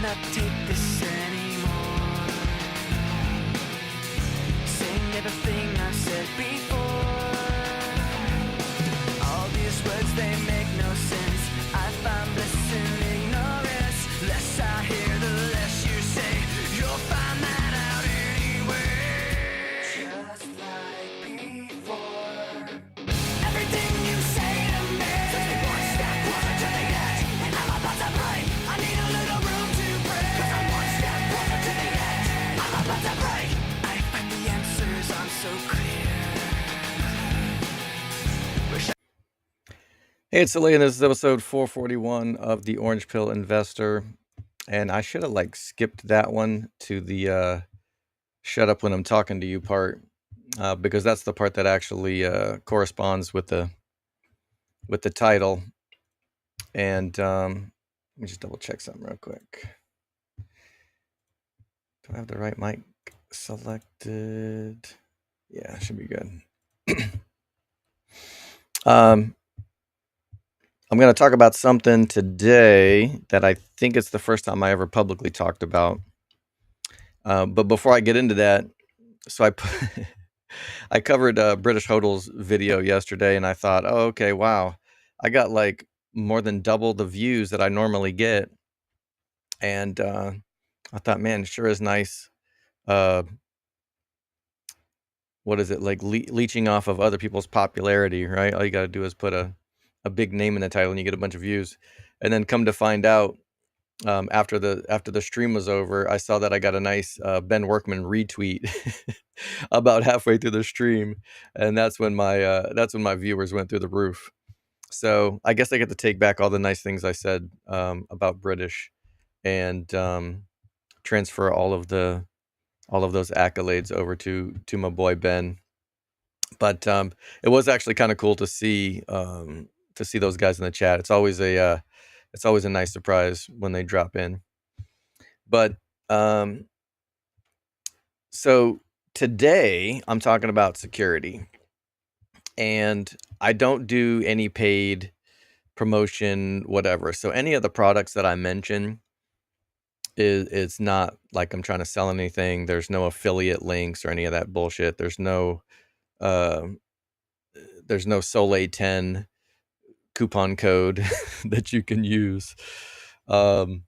cannot take this anymore. Saying everything I said before. All these words, they make no sense. I find bliss in ignorance. Less I hear, the less you say. You'll find that out anyway. Just like before. Everything you say to me takes me one step closer to the edge, and I'm about to break. I need a little room to breathe, 'cause I'm one step closer to the edge. I'm about to break. I find the answers aren't so clear. Hey, it's Lee, and this is episode 441 of the Orange Pill Investor. And I should have skipped that one to the shut up when I'm talking to you part, because that's the part that actually corresponds with the title. And let me just double check something real quick. Do I have the right mic selected? Yeah, should be good. I'm going to talk about something today that I think it's the first time I ever publicly talked about. But before I get into that, so I covered British Hodel's video yesterday, and I thought, oh, okay, wow, I got more than double the views that I normally get. And I thought, man, it sure is nice. What is it, leeching off of other people's popularity, right? All you got to do is put a big name in the title and you get a bunch of views. And then come to find out, after the stream was over, I saw that I got a nice Ben Workman retweet about halfway through the stream, and that's when my viewers went through the roof. So I guess I get to take back all the nice things I said about British, and transfer all of those accolades over to my boy Ben. But it was actually kind of cool to see those guys in the chat. It's always a nice surprise when they drop in. But so today I'm talking about security, and I don't do any paid promotion, whatever. So any of the products that I mention it's not like I'm trying to sell anything. There's no affiliate links or any of that bullshit. There's no Soleil 10 coupon code that you can use. But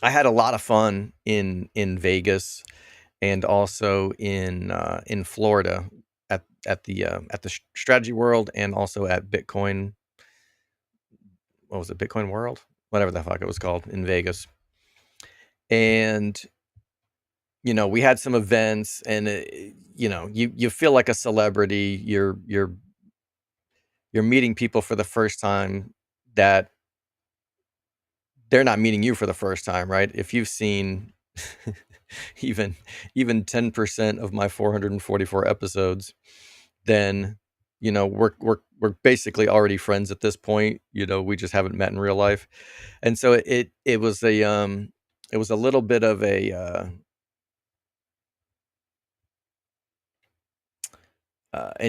I had a lot of fun in Vegas, and also in Florida at the Strategy World, and also at Bitcoin. What was it? Bitcoin World? Whatever the fuck it was called in Vegas. And we had some events, and you feel like a celebrity. You're meeting people for the first time that they're not meeting you for the first time, right? If you've seen even 10% of my 444 episodes, then we're basically already friends at this point. We just haven't met in real life. And so it was a little bit of an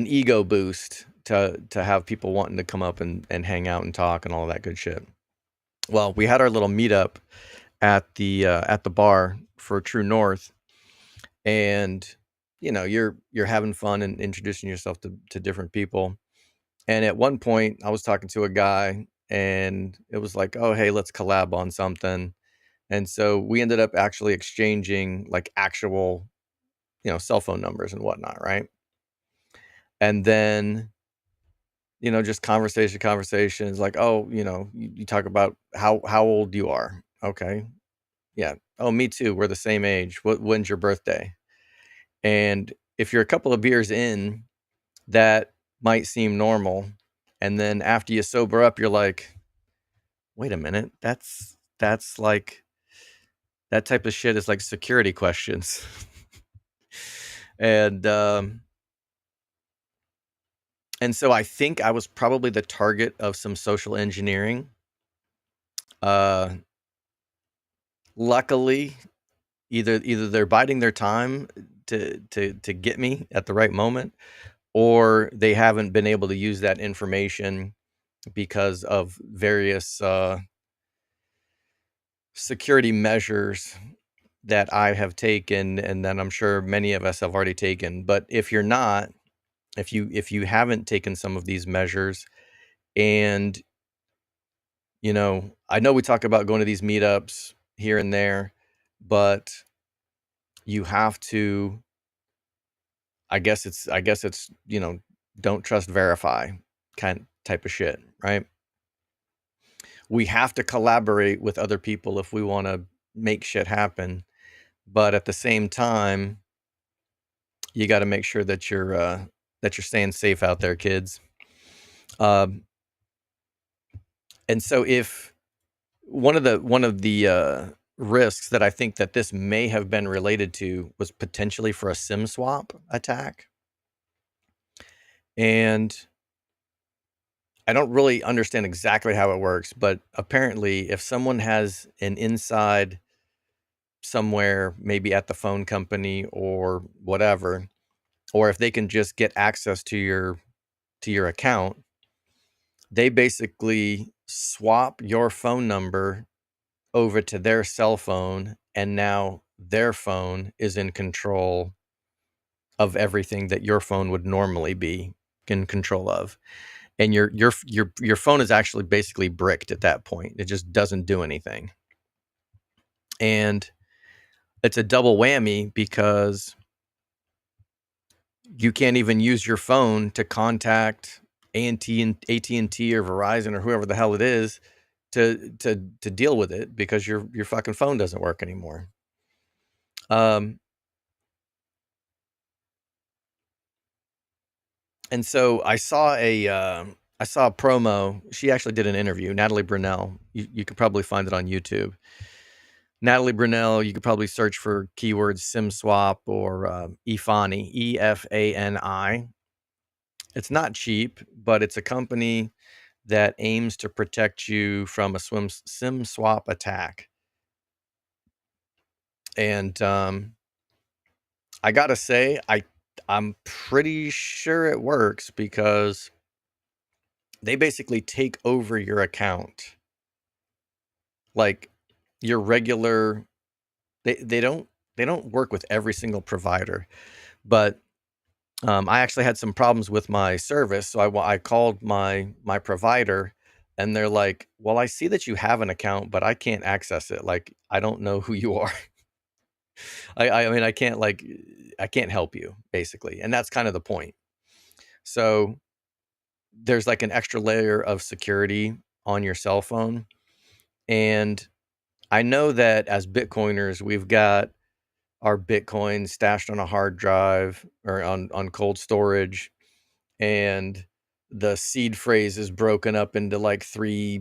ego boost to have people wanting to come up and hang out and talk and all that good shit. Well, we had our little meetup at the bar for True North, and you're having fun and introducing yourself to different people. And at one point I was talking to a guy, and it was like, oh, hey, let's collab on something. And so we ended up actually exchanging actual cell phone numbers and whatnot, right? And then just conversations like, oh, you talk about how old you are. Okay. Yeah. Oh, me too. We're the same age. When's your birthday? And if you're a couple of beers in, that might seem normal. And then after you sober up, you're like, wait a minute. That's like, that type of shit is like security questions. And so I think I was probably the target of some social engineering. Luckily, either they're biding their time to get me at the right moment, or they haven't been able to use that information because of various security measures that I have taken, and that I'm sure many of us have already taken. But if you're not, if you haven't taken some of these measures, and I know we talk about going to these meetups here and there, but you have to. I guess it's don't trust, verify kind type of shit, right? We have to collaborate with other people if we want to make shit happen, but at the same time, you got to make sure that you're staying safe out there, kids. Um, and so, if one of the risks that I think that this may have been related to was potentially for a SIM swap attack, and I don't really understand exactly how it works, but apparently, if someone has an inside somewhere, maybe at the phone company or whatever, or if they can just get access to your account, they basically swap your phone number over to their cell phone, and now their phone is in control of everything that your phone would normally be in control of. And your phone is actually basically bricked at that point. It just doesn't do anything. And it's a double whammy because you can't even use your phone to contact AT&T or Verizon or whoever the hell it is to deal with it, because your fucking phone doesn't work anymore. And so I saw a promo. She actually did an interview, Natalie Brunell. You could probably find it on YouTube. Natalie Brunell, you could probably search for keywords SIM swap or EFANI, EFANI. It's not cheap, but it's a company that aims to protect you from a SIM swap attack. And I gotta say, I'm pretty sure it works, because they basically take over your account. Like your regular, they don't work with every single provider, but I actually had some problems with my service, so I called my provider, and they're like, "Well, I see that you have an account, but I can't access it. Like, I don't know who you are. I mean, I can't help you, basically." And that's kind of the point. So there's like an extra layer of security on your cell phone, and I know that as Bitcoiners, we've got our Bitcoin stashed on a hard drive or on cold storage, and the seed phrase is broken up into like 3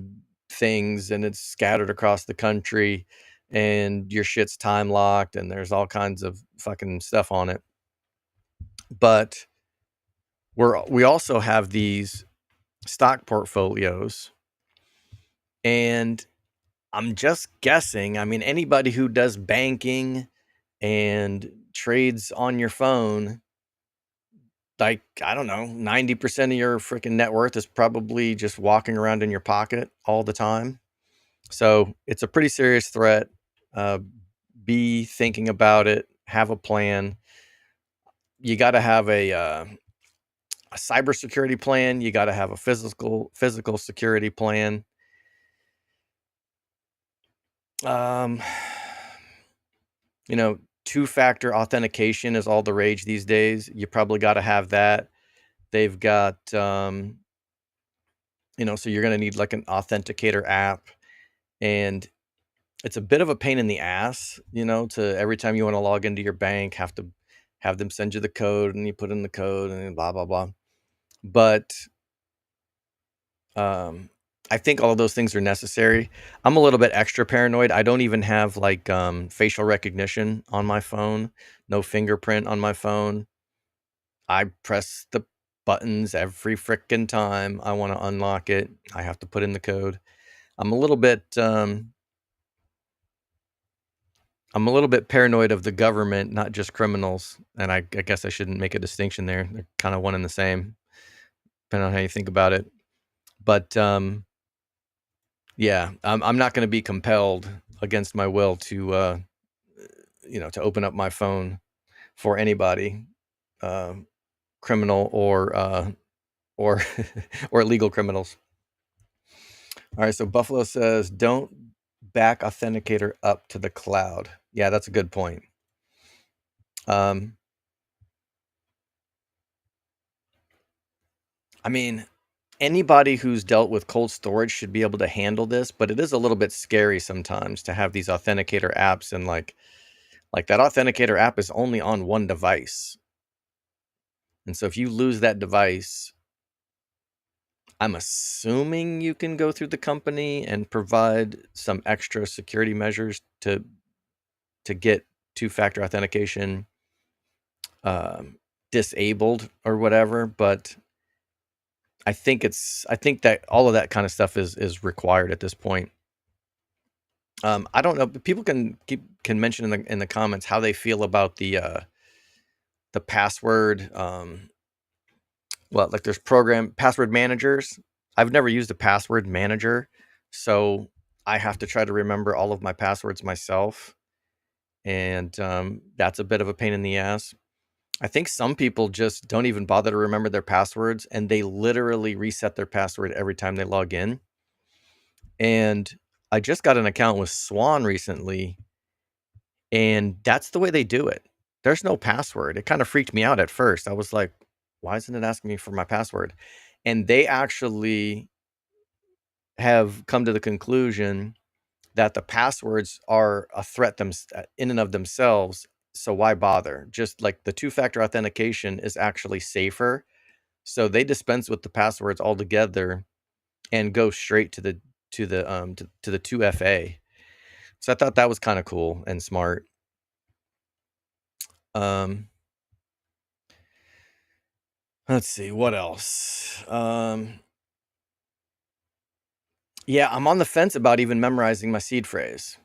things, and it's scattered across the country, and your shit's time locked, and there's all kinds of fucking stuff on it. But we also have these stock portfolios, and I'm just guessing. I mean, anybody who does banking and trades on your phone, like, I don't know, 90% of your freaking net worth is probably just walking around in your pocket all the time. So it's a pretty serious threat. Uh, be thinking about it. Have a plan. You got to have a cybersecurity plan. You got to have a physical security plan. Um, two-factor authentication is all the rage these days. You probably got to have that. They've got, so you're going to need like an authenticator app, and it's a bit of a pain in the ass, to every time you want to log into your bank, have to have them send you the code, and you put in the code and blah, blah, blah. But I think all of those things are necessary. I'm a little bit extra paranoid. I don't even have like facial recognition on my phone, no fingerprint on my phone. I press the buttons every frickin' time I want to unlock it. I have to put in the code. I'm a little bit paranoid of the government, not just criminals. And I guess I shouldn't make a distinction there. They're kind of one and the same, depending on how you think about it. But yeah, I'm not going to be compelled against my will to to open up my phone for anybody, criminal or or illegal criminals. All right, so Buffalo says, don't back authenticator up to the cloud. Yeah, that's a good point. I mean, anybody who's dealt with cold storage should be able to handle this, but it is a little bit scary sometimes to have these authenticator apps, and like that authenticator app is only on one device. And so if you lose that device, I'm assuming you can go through the company and provide some extra security measures to get two-factor authentication disabled or whatever, but I think that all of that kind of stuff is required at this point. I don't know, but people can mention in the comments how they feel about the password. Like there's password managers. I've never used a password manager, so I have to try to remember all of my passwords myself, and that's a bit of a pain in the ass. I think some people just don't even bother to remember their passwords, and they literally reset their password every time they log in. And I just got an account with Swan recently, and that's the way they do it. There's no password. It kind of freaked me out at first. I was like, why isn't it asking me for my password? And they actually have come to the conclusion that the passwords are a threat in and of themselves. So why bother? Just like the two-factor authentication is actually safer. So they dispense with the passwords altogether and go straight to the 2FA. So I thought that was kind of cool and smart. Let's see, what else? Yeah, I'm on the fence about even memorizing my seed phrase.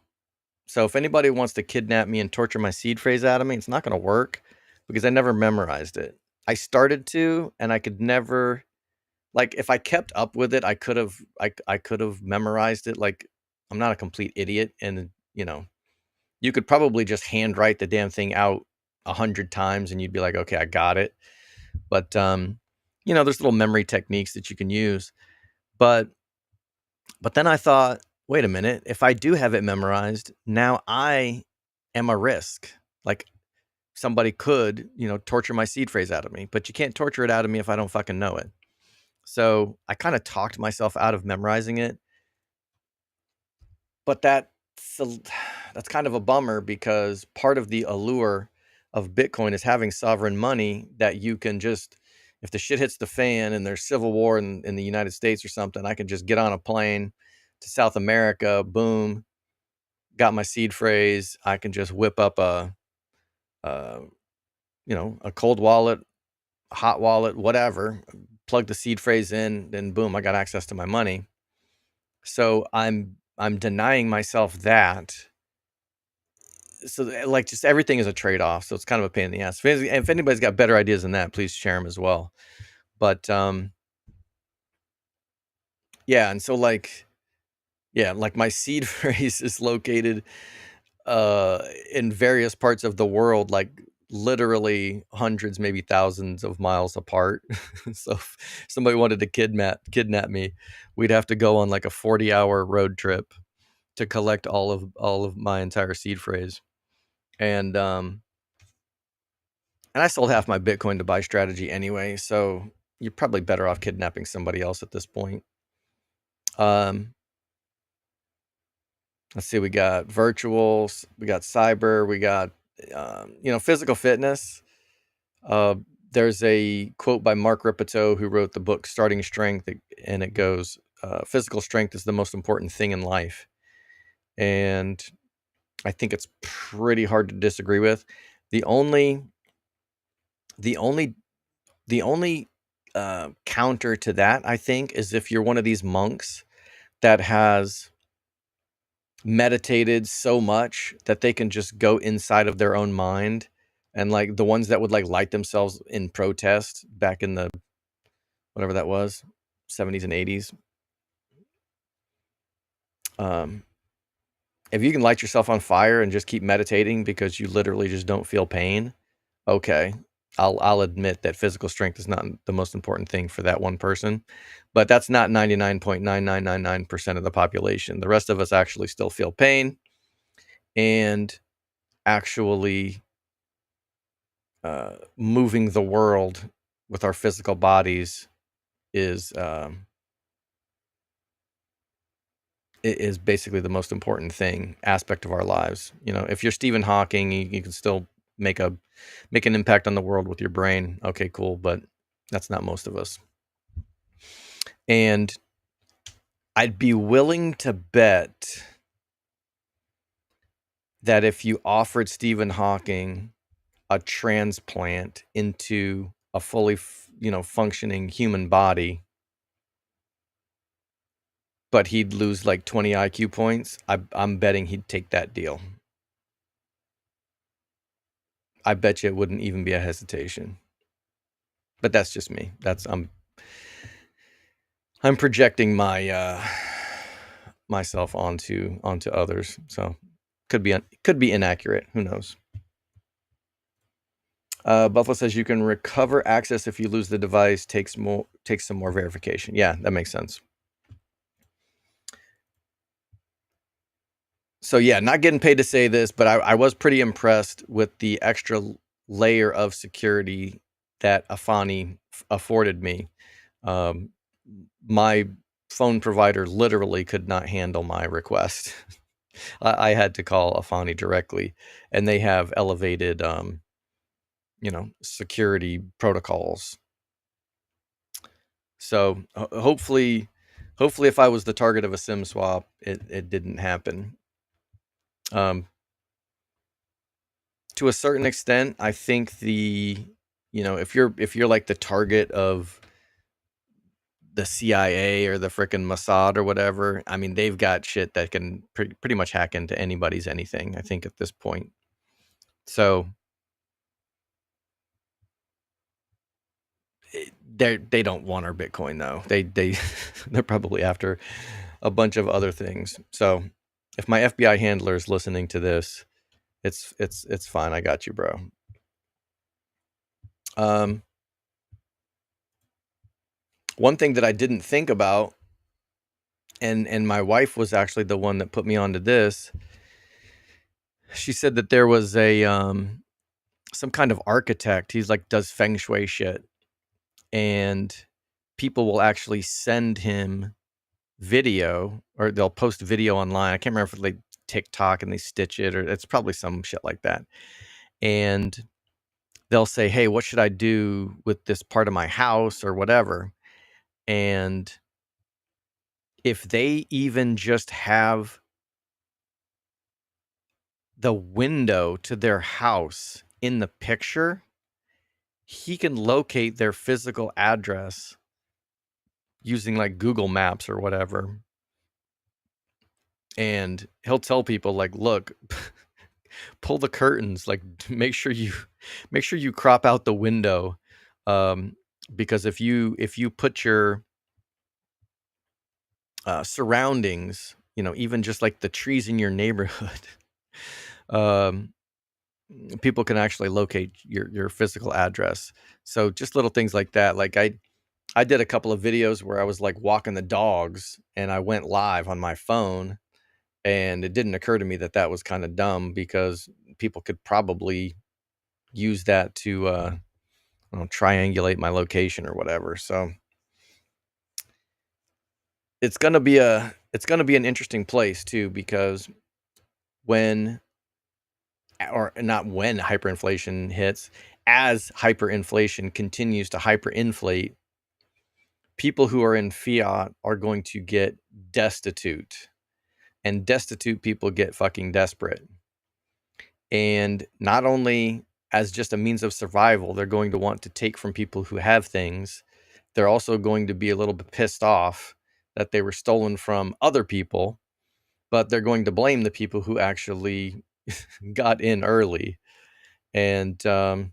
So if anybody wants to kidnap me and torture my seed phrase out of me, it's not going to work because I never memorized it. I started to, and I could never, like, if I kept up with it, I could have memorized it. Like, I'm not a complete idiot, and you could probably just handwrite the damn thing out 100 times, and you'd be like, okay, I got it. But there's little memory techniques that you can use. But then I thought, wait a minute, if I do have it memorized, now I am a risk. Like, somebody could, torture my seed phrase out of me, but you can't torture it out of me if I don't fucking know it. So I kind of talked myself out of memorizing it. But that's kind of a bummer, because part of the allure of Bitcoin is having sovereign money that you can just, if the shit hits the fan and there's civil war in the United States or something, I can just get on a plane to South America, boom, got my seed phrase. I can just whip up a cold wallet, hot wallet, whatever, plug the seed phrase in, then boom, I got access to my money. So I'm denying myself that. So like, just everything is a trade-off. So it's kind of a pain in the ass. If anybody's got better ideas than that, please share them as well. But yeah, and so like my seed phrase is located in various parts of the world, like literally hundreds, maybe thousands of miles apart. So if somebody wanted to kidnap me, we'd have to go on like a 40-hour road trip to collect all of my entire seed phrase. And I sold half my Bitcoin to buy strategy anyway, so you're probably better off kidnapping somebody else at this point. Let's see, we got virtuals, we got cyber, we got physical fitness. There's a quote by Mark Ripito, who wrote the book Starting Strength, and it goes, physical strength is the most important thing in life. And I think it's pretty hard to disagree with. The only counter to that, I think, is if you're one of these monks that has meditated so much that they can just go inside of their own mind, and like the ones that would like light themselves in protest back in the whatever that was, 70s and 80s. If you can light yourself on fire and just keep meditating because you literally just don't feel pain, okay, I'll admit that physical strength is not the most important thing for that one person, but that's not 99.9999% of the population. The rest of us actually still feel pain, and actually moving the world with our physical bodies is basically the most important aspect of our lives. You know, if you're Stephen Hawking, you can still make an impact on the world with your brain. Okay, cool, but that's not most of us. And I'd be willing to bet that if you offered Stephen Hawking a transplant into a fully, functioning human body, but he'd lose like 20 IQ points, I'm betting he'd take that deal. I bet you it wouldn't even be a hesitation. But that's just me. I'm projecting my myself onto others. So could be inaccurate. Who knows? Buffalo says you can recover access if you lose the device. Takes some more verification. Yeah, that makes sense. So yeah, not getting paid to say this, but I was pretty impressed with the extra layer of security that Afani afforded me. My phone provider literally could not handle my request. I had to call Afani directly, and they have elevated, security protocols. So hopefully, if I was the target of a SIM swap, it didn't happen. To a certain extent, I think if you're like the target of the CIA or the frickin' Mossad or whatever, I mean, they've got shit that can pretty much hack into anybody's anything, I think, at this point. So they don't want our Bitcoin though. They're probably after a bunch of other things. So if my FBI handler is listening to this, it's fine. I got you, bro. One thing that I didn't think about, and my wife was actually the one that put me onto this. She said that there was a some kind of architect. He's like does feng shui shit, and people will actually send him video, or they'll post video online. I can't remember if it's like TikTok and they stitch it, or it's probably some shit like that. And they'll say, "Hey, what should I do with this part of my house or whatever?" And if they even just have the window to their house in the picture, he can locate their physical address using like Google Maps or whatever. And he'll tell people like, look, pull the curtains, like make sure you crop out the window. Because if you put your surroundings, even just like the trees in your neighborhood, people can actually locate your physical address. So just little things like that. Like I did a couple of videos where I was like walking the dogs and I went live on my phone, and it didn't occur to me that that was kind of dumb because people could probably use that to triangulate my location or whatever. So it's gonna be an interesting place too, because when or not when hyperinflation hits, as hyperinflation continues to hyperinflate, people who are in fiat are going to get destitute, and destitute people get fucking desperate. And not only as just a means of survival, they're going to want to take from people who have things. They're also going to be a little bit pissed off that they were stolen from other people, but they're going to blame the people who actually got in early. And you're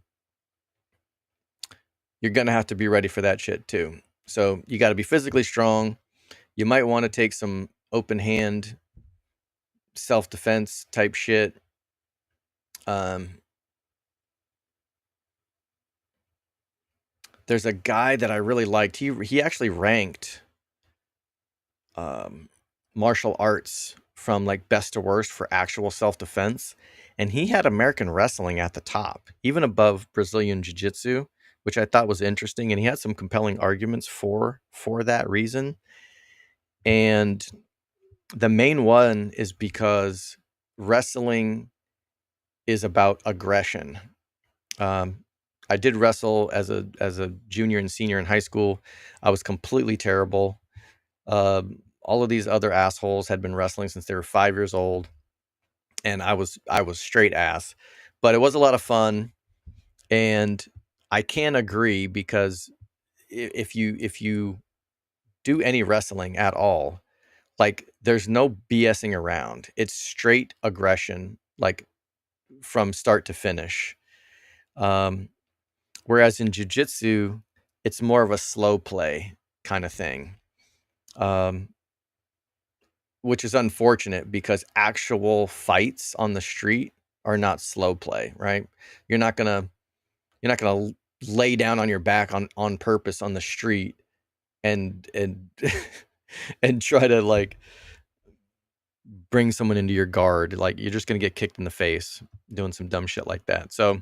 going to have to be ready for that shit too. So you got to be physically strong. You might want to take some open hand self-defense type shit. There's a guy that I really liked. He actually ranked martial arts from like best to worst for actual self-defense, and he had American wrestling at the top, even above Brazilian jiu-jitsu, which I thought was interesting, and he had some compelling arguments for that reason. And the main one is because wrestling is about aggression. I did wrestle as a junior and senior in high school. I was completely terrible. All of these other assholes had been wrestling since they were 5 years old, and I was straight ass. But it was a lot of fun, and I can agree, because if you do any wrestling at all, like, there's no BSing around. It's straight aggression, like, from start to finish. Whereas in jiu-jitsu, it's more of a slow play kind of thing. Which is unfortunate, because actual fights on the street are not slow play, right? You're not gonna lay down on your back on purpose on the street and and try to, like, bring someone into your guard. Like, you're just gonna get kicked in the face doing some dumb shit like that. So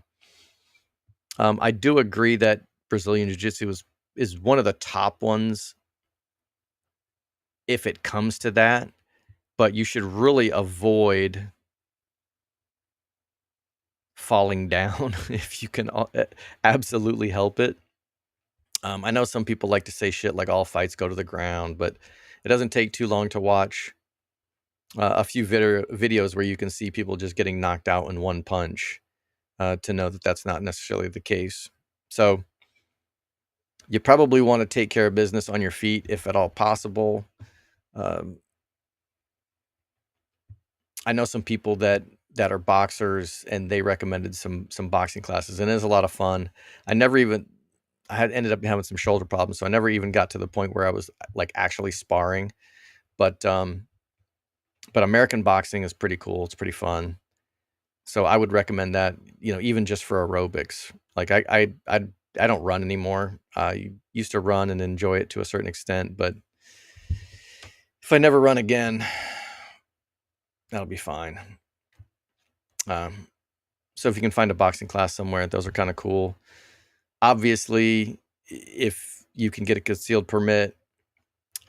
I do agree that Brazilian Jiu-Jitsu is one of the top ones if it comes to that, but you should really avoid falling down if you can absolutely help it. I know some people like to say shit like all fights go to the ground, but it doesn't take too long to watch a few videos where you can see people just getting knocked out in one punch to know that that's not necessarily the case. So you probably want to take care of business on your feet if at all possible. I know some people that are boxers, and they recommended some boxing classes, and it is a lot of fun. I had ended up having some shoulder problems, so I never even got to the point where I was like actually sparring. But American boxing is pretty cool. It's pretty fun. So I would recommend that, even just for aerobics. Like, I don't run anymore. I used to run and enjoy it to a certain extent, but if I never run again, that'll be fine. So if you can find a boxing class somewhere, those are kind of cool. Obviously, if you can get a concealed permit,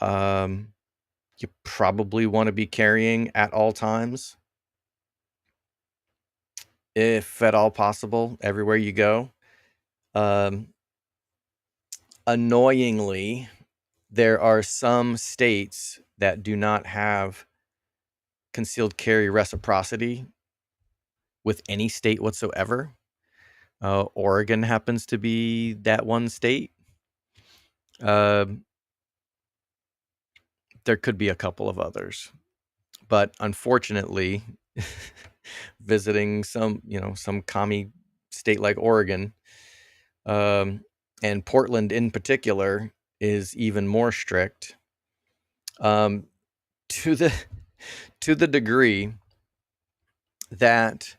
you probably want to be carrying at all times, if at all possible, everywhere you go. Annoyingly, there are some states that do not have concealed carry reciprocity with any state whatsoever. Oregon happens to be that one state. There could be a couple of others, but unfortunately, visiting some commie state like Oregon, and Portland in particular, is even more strict, to the degree that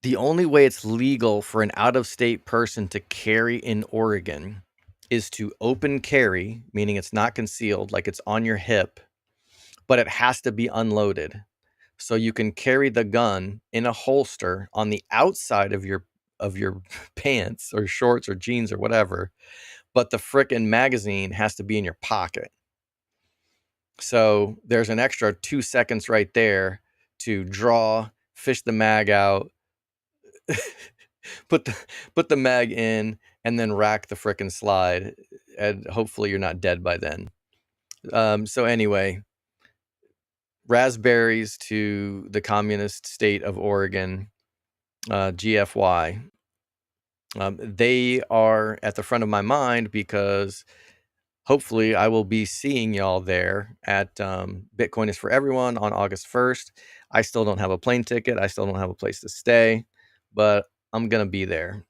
the only way it's legal for an out-of-state person to carry in Oregon is to open carry, meaning it's not concealed, like it's on your hip, but it has to be unloaded. So you can carry the gun in a holster on the outside of your pants or shorts or jeans or whatever, but the frickin' magazine has to be in your pocket. So there's an extra 2 seconds right there to draw, fish the mag out, put the mag in, and then rack the frickin' slide, and hopefully you're not dead by then. So anyway, raspberries to the communist state of Oregon, GFY. They are at the front of my mind because hopefully I will be seeing y'all there at Bitcoin is for Everyone on August 1st. I still don't have a plane ticket. I still don't have a place to stay, but I'm going to be there.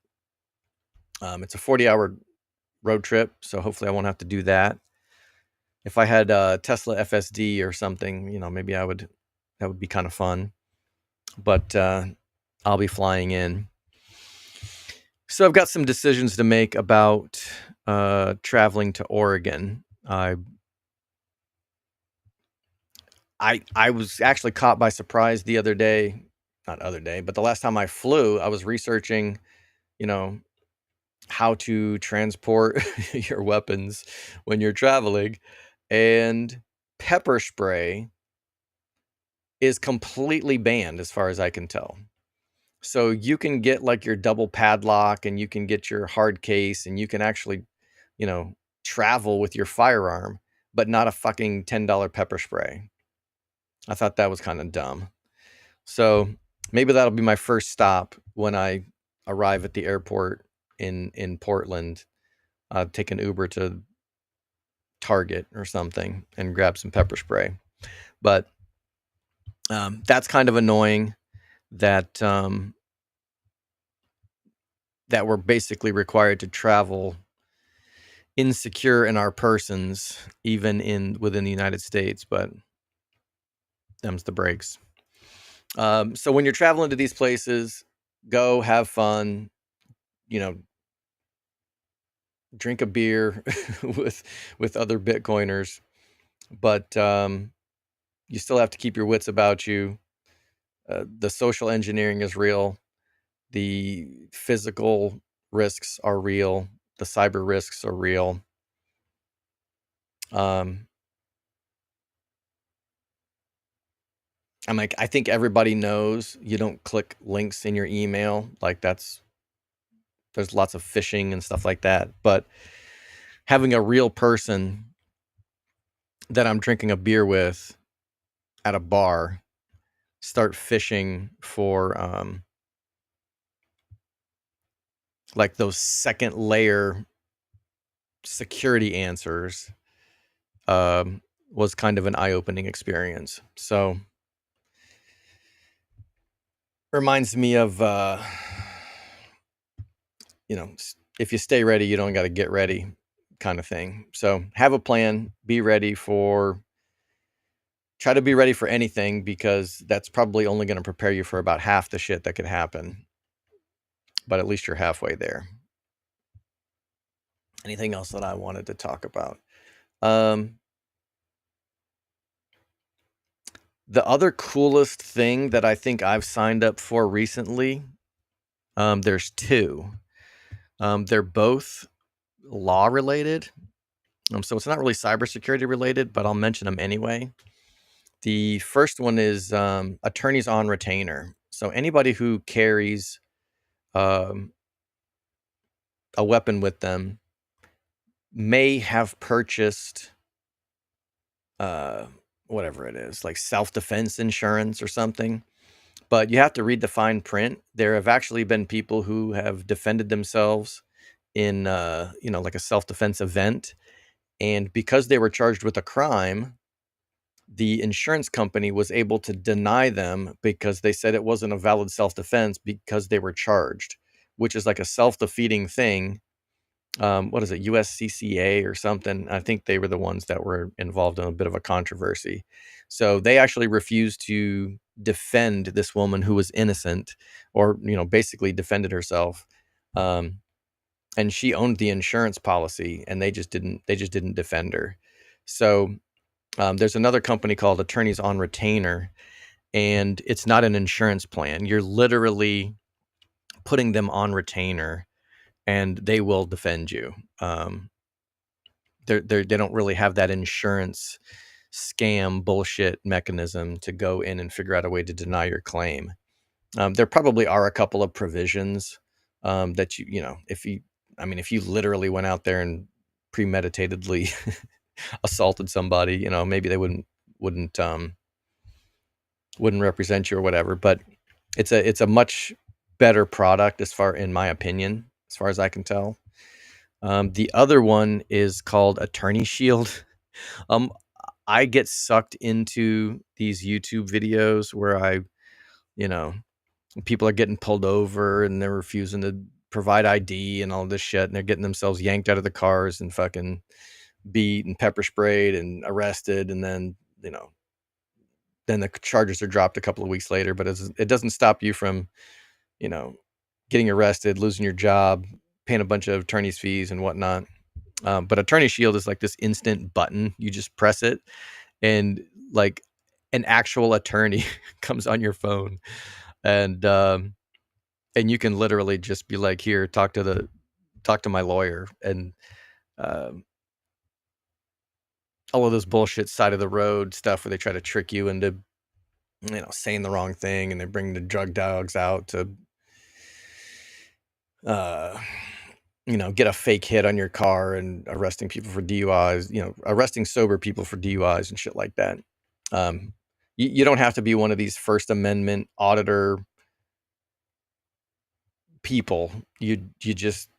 It's a 40-hour road trip, so hopefully I won't have to do that. if I had a Tesla FSD or something, maybe that would be kind of fun. But I'll be flying in. So I've got some decisions to make about traveling to Oregon. I was actually caught by surprise the other day, not other day, but the last time I flew, I was researching, you know, how to transport your weapons when you're traveling, and pepper spray is completely banned as far as I can tell. So you can get like your double padlock and you can get your hard case and you can actually, travel with your firearm, but not a fucking $10 pepper spray. I thought that was kind of dumb. So maybe that'll be my first stop when I arrive at the airport in Portland. Take an Uber to Target or something and grab some pepper spray. But that's kind of annoying that that we're basically required to travel insecure in our persons, even within the United States. But them's the breaks. So when you're traveling to these places, go have fun. Drink a beer with other Bitcoiners, but you still have to keep your wits about you. The social engineering is real. The physical risks are real. The cyber risks are real. I think everybody knows you don't click links in your email. Like there's lots of phishing and stuff like that. But having a real person that I'm drinking a beer with at a bar start fishing for like those second layer security answers was kind of an eye-opening experience. So reminds me of if you stay ready, you don't got to get ready kind of thing. So have a plan, try to be ready for anything, because that's probably only going to prepare you for about half the shit that could happen. But at least you're halfway there. Anything else that I wanted to talk about? The other coolest thing that I think I've signed up for recently, there's two. They're both law related. So it's not really cybersecurity related, but I'll mention them anyway. The first one is attorneys on retainer. So anybody who carries a weapon with them may have purchased whatever it is, like self-defense insurance or something. But you have to read the fine print. There have actually been people who have defended themselves in like a self-defense event. And because they were charged with a crime, the insurance company was able to deny them because they said it wasn't a valid self-defense because they were charged, which is like a self-defeating thing. What is it, USCCA or something? I think they were the ones that were involved in a bit of a controversy. So they actually refused to defend this woman who was innocent, or basically defended herself. And she owned the insurance policy, and they just didn't defend her. So there's another company called Attorneys on Retainer, and it's not an insurance plan. You're literally putting them on retainer, and they will defend you. They don't really have that insurance scam bullshit mechanism to go in and figure out a way to deny your claim. There probably are a couple of provisions that if you literally went out there and premeditatedly assaulted somebody, maybe they wouldn't represent you or whatever. But it's a much better product in my opinion, as far as I can tell. The other one is called Attorney Shield. I get sucked into these YouTube videos where people are getting pulled over and they're refusing to provide ID and all this shit, and they're getting themselves yanked out of the cars and fucking beat and pepper sprayed and arrested, and then then the charges are dropped a couple of weeks later. But it doesn't stop you from getting arrested, losing your job, paying a bunch of attorney's fees and whatnot. But Attorney Shield is like this instant button. You just press it, and like an actual attorney comes on your phone, and you can literally just be like, here, talk to my lawyer, and all of those bullshit side of the road stuff where they try to trick you into saying the wrong thing, and they bring the drug dogs out to get a fake hit on your car and arresting people for DUIs, arresting sober people for DUIs and shit like that. You don't have to be one of these First Amendment auditor people. You just,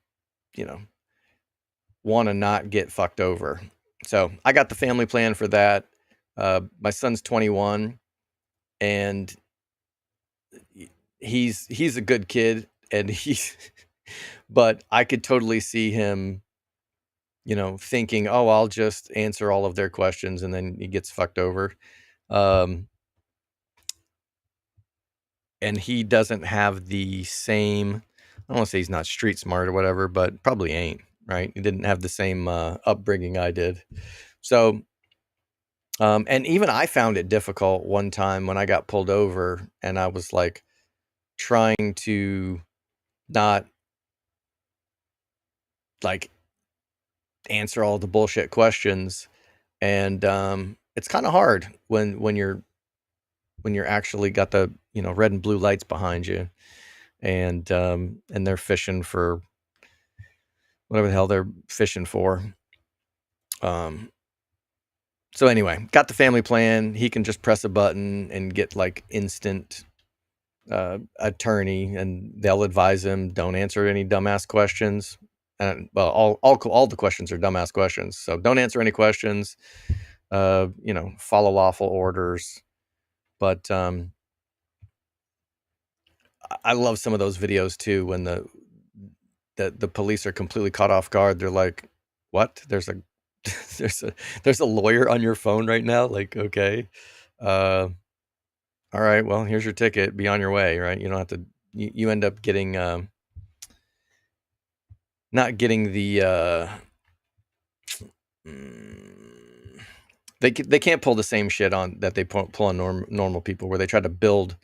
want to not get fucked over. So I got the family plan for that. My son's 21, and he's a good kid, and but I could totally see him, thinking, oh, I'll just answer all of their questions, and then he gets fucked over. And he doesn't have the same, I don't want to say he's not street smart or whatever, but probably ain't, right? He didn't have the same upbringing I did. So, and even I found it difficult one time when I got pulled over, and I was like trying to not like answer all the bullshit questions. And it's kind of hard when you're actually got the red and blue lights behind you, and they're fishing for whatever the hell they're fishing for. So anyway, got the family plan. He can just press a button and get like instant attorney, and they'll advise him, don't answer any dumbass questions. And well, all the questions are dumbass questions, so don't answer any questions. Follow lawful orders. But I love some of those videos too, when the police are completely caught off guard. They're like, what? There's a lawyer on your phone right now? Like, okay. All right, well, here's your ticket. Be on your way, right? You don't have to, you end up getting, not getting the, they can't pull the same shit on that they pull on normal people, where they try to build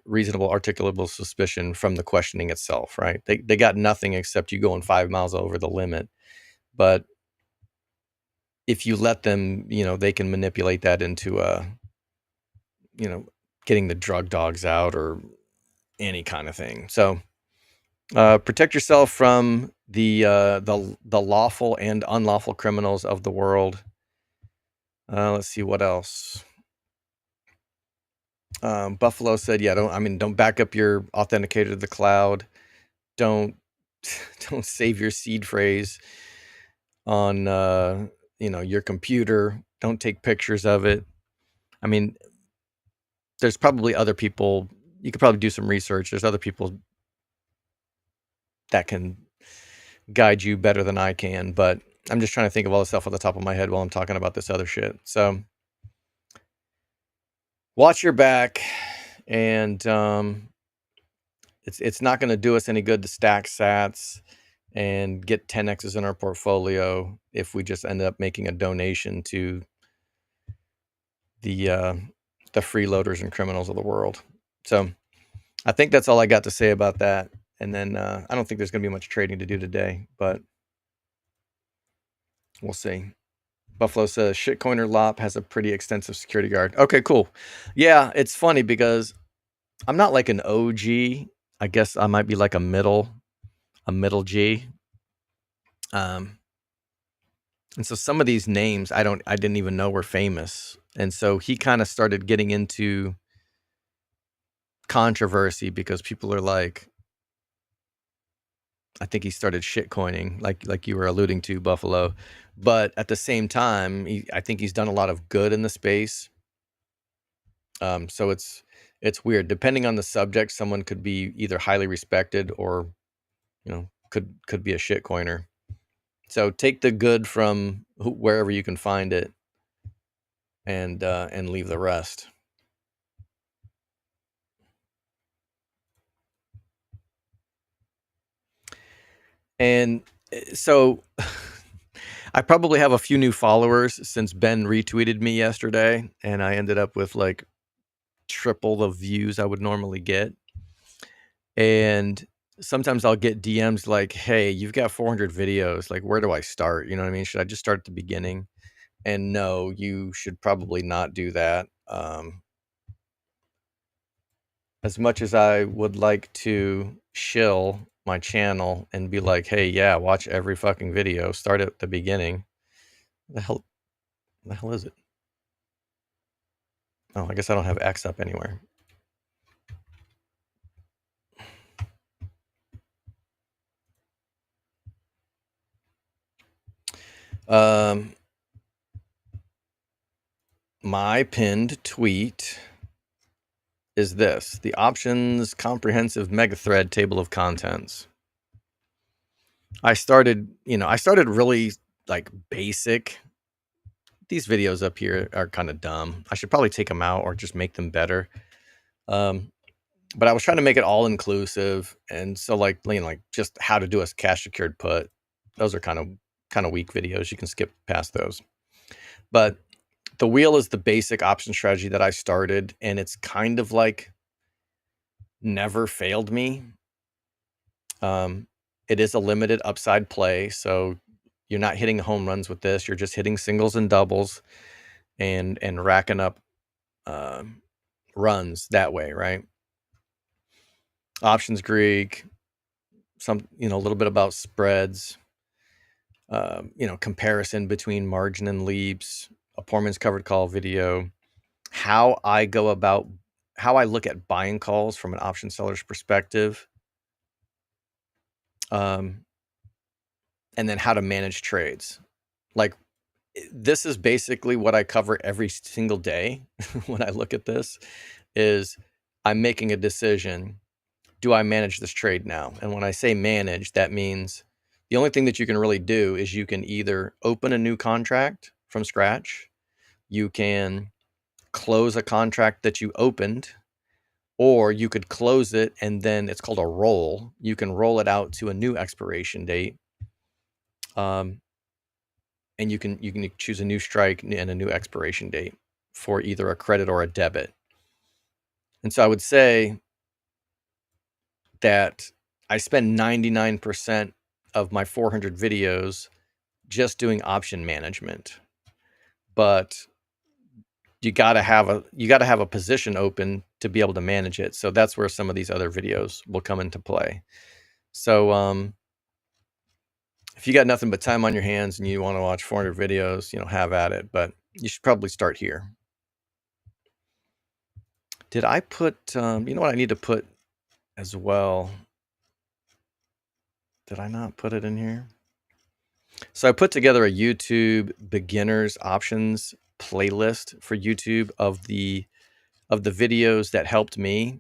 reasonable articulable suspicion from the questioning itself, right? They got nothing except you going 5 miles over the limit. But if you let them, they can manipulate that into getting the drug dogs out or any kind of thing. So protect yourself from the lawful and unlawful criminals of the world. Let's see what else. Buffalo said, yeah, don't back up your authenticator to the cloud. Don't save your seed phrase on your computer. Don't take pictures of it. I mean, there's probably other people, you could probably do some research. There's other people that can guide you better than I can, but I'm just trying to think of all the stuff on the top of my head while I'm talking about this other shit. So watch your back, and it's not going to do us any good to stack sats and get 10x's in our portfolio if we just end up making a donation to the freeloaders and criminals of the world. So I think that's all I got to say about that. And then I don't think there's going to be much trading to do today, but we'll see. Buffalo says Shitcoiner Lop has a pretty extensive security guard. Okay, cool. Yeah, it's funny because I'm not like an OG. I guess I might be like a middle G. And so some of these names I didn't even know were famous. And so he kind of started getting into controversy because people are like, I think he started shitcoining, like you were alluding to, Buffalo. But at the same time, I think he's done a lot of good in the space. So it's weird. Depending on the subject, someone could be either highly respected or, could be a shitcoiner. So take the good from wherever you can find it, and leave the rest. And so I probably have a few new followers since Ben retweeted me yesterday, and I ended up with like triple the views I would normally get. And sometimes I'll get DMs like, "Hey, you've got 400 videos. Like, where do I start?" You know what I mean? Should I just start at the beginning? And no, you should probably not do that. As much as I would like to shill my channel and be like, "Hey, yeah, watch every fucking video. Start at the beginning." The hell is it? Oh, I guess I don't have X up anywhere. My pinned tweet is this: the options comprehensive mega thread table of contents. I started really like basic. These videos up here are kind of dumb. I should probably take them out or just make them better. But I was trying to make it all inclusive, and so like just how to do a cash secured put. Those are kind of weak videos. You can skip past those. But the wheel is the basic option strategy that I started, and it's kind of like never failed me. It is a limited upside play, so you're not hitting home runs with this. You're just hitting singles and doubles, and racking up runs that way, right? Options Greek, some a little bit about spreads, comparison between margin and leaps, a Poorman's covered call video, how I look at buying calls from an option seller's perspective, and then how to manage trades. Like, this is basically what I cover every single day when I look at this. Is I'm making a decision. Do I manage this trade now? And when I say manage, that means the only thing that you can really do is you can either open a new contract from scratch, you can close a contract that you opened, or you could close it and then it's called a roll. You can roll it out to a new expiration date. And you can choose a new strike and a new expiration date for either a credit or a debit. And so I would say that I spend 99% of my 400 videos just doing option management. But you got to have a position open to be able to manage it. So that's where some of these other videos will come into play. So if you got nothing but time on your hands and you want to watch 400 videos, have at it, but you should probably start here. Did I put what I need to put as well? Did I not put it in here? So I put together a YouTube beginners options playlist for YouTube of the videos that helped me,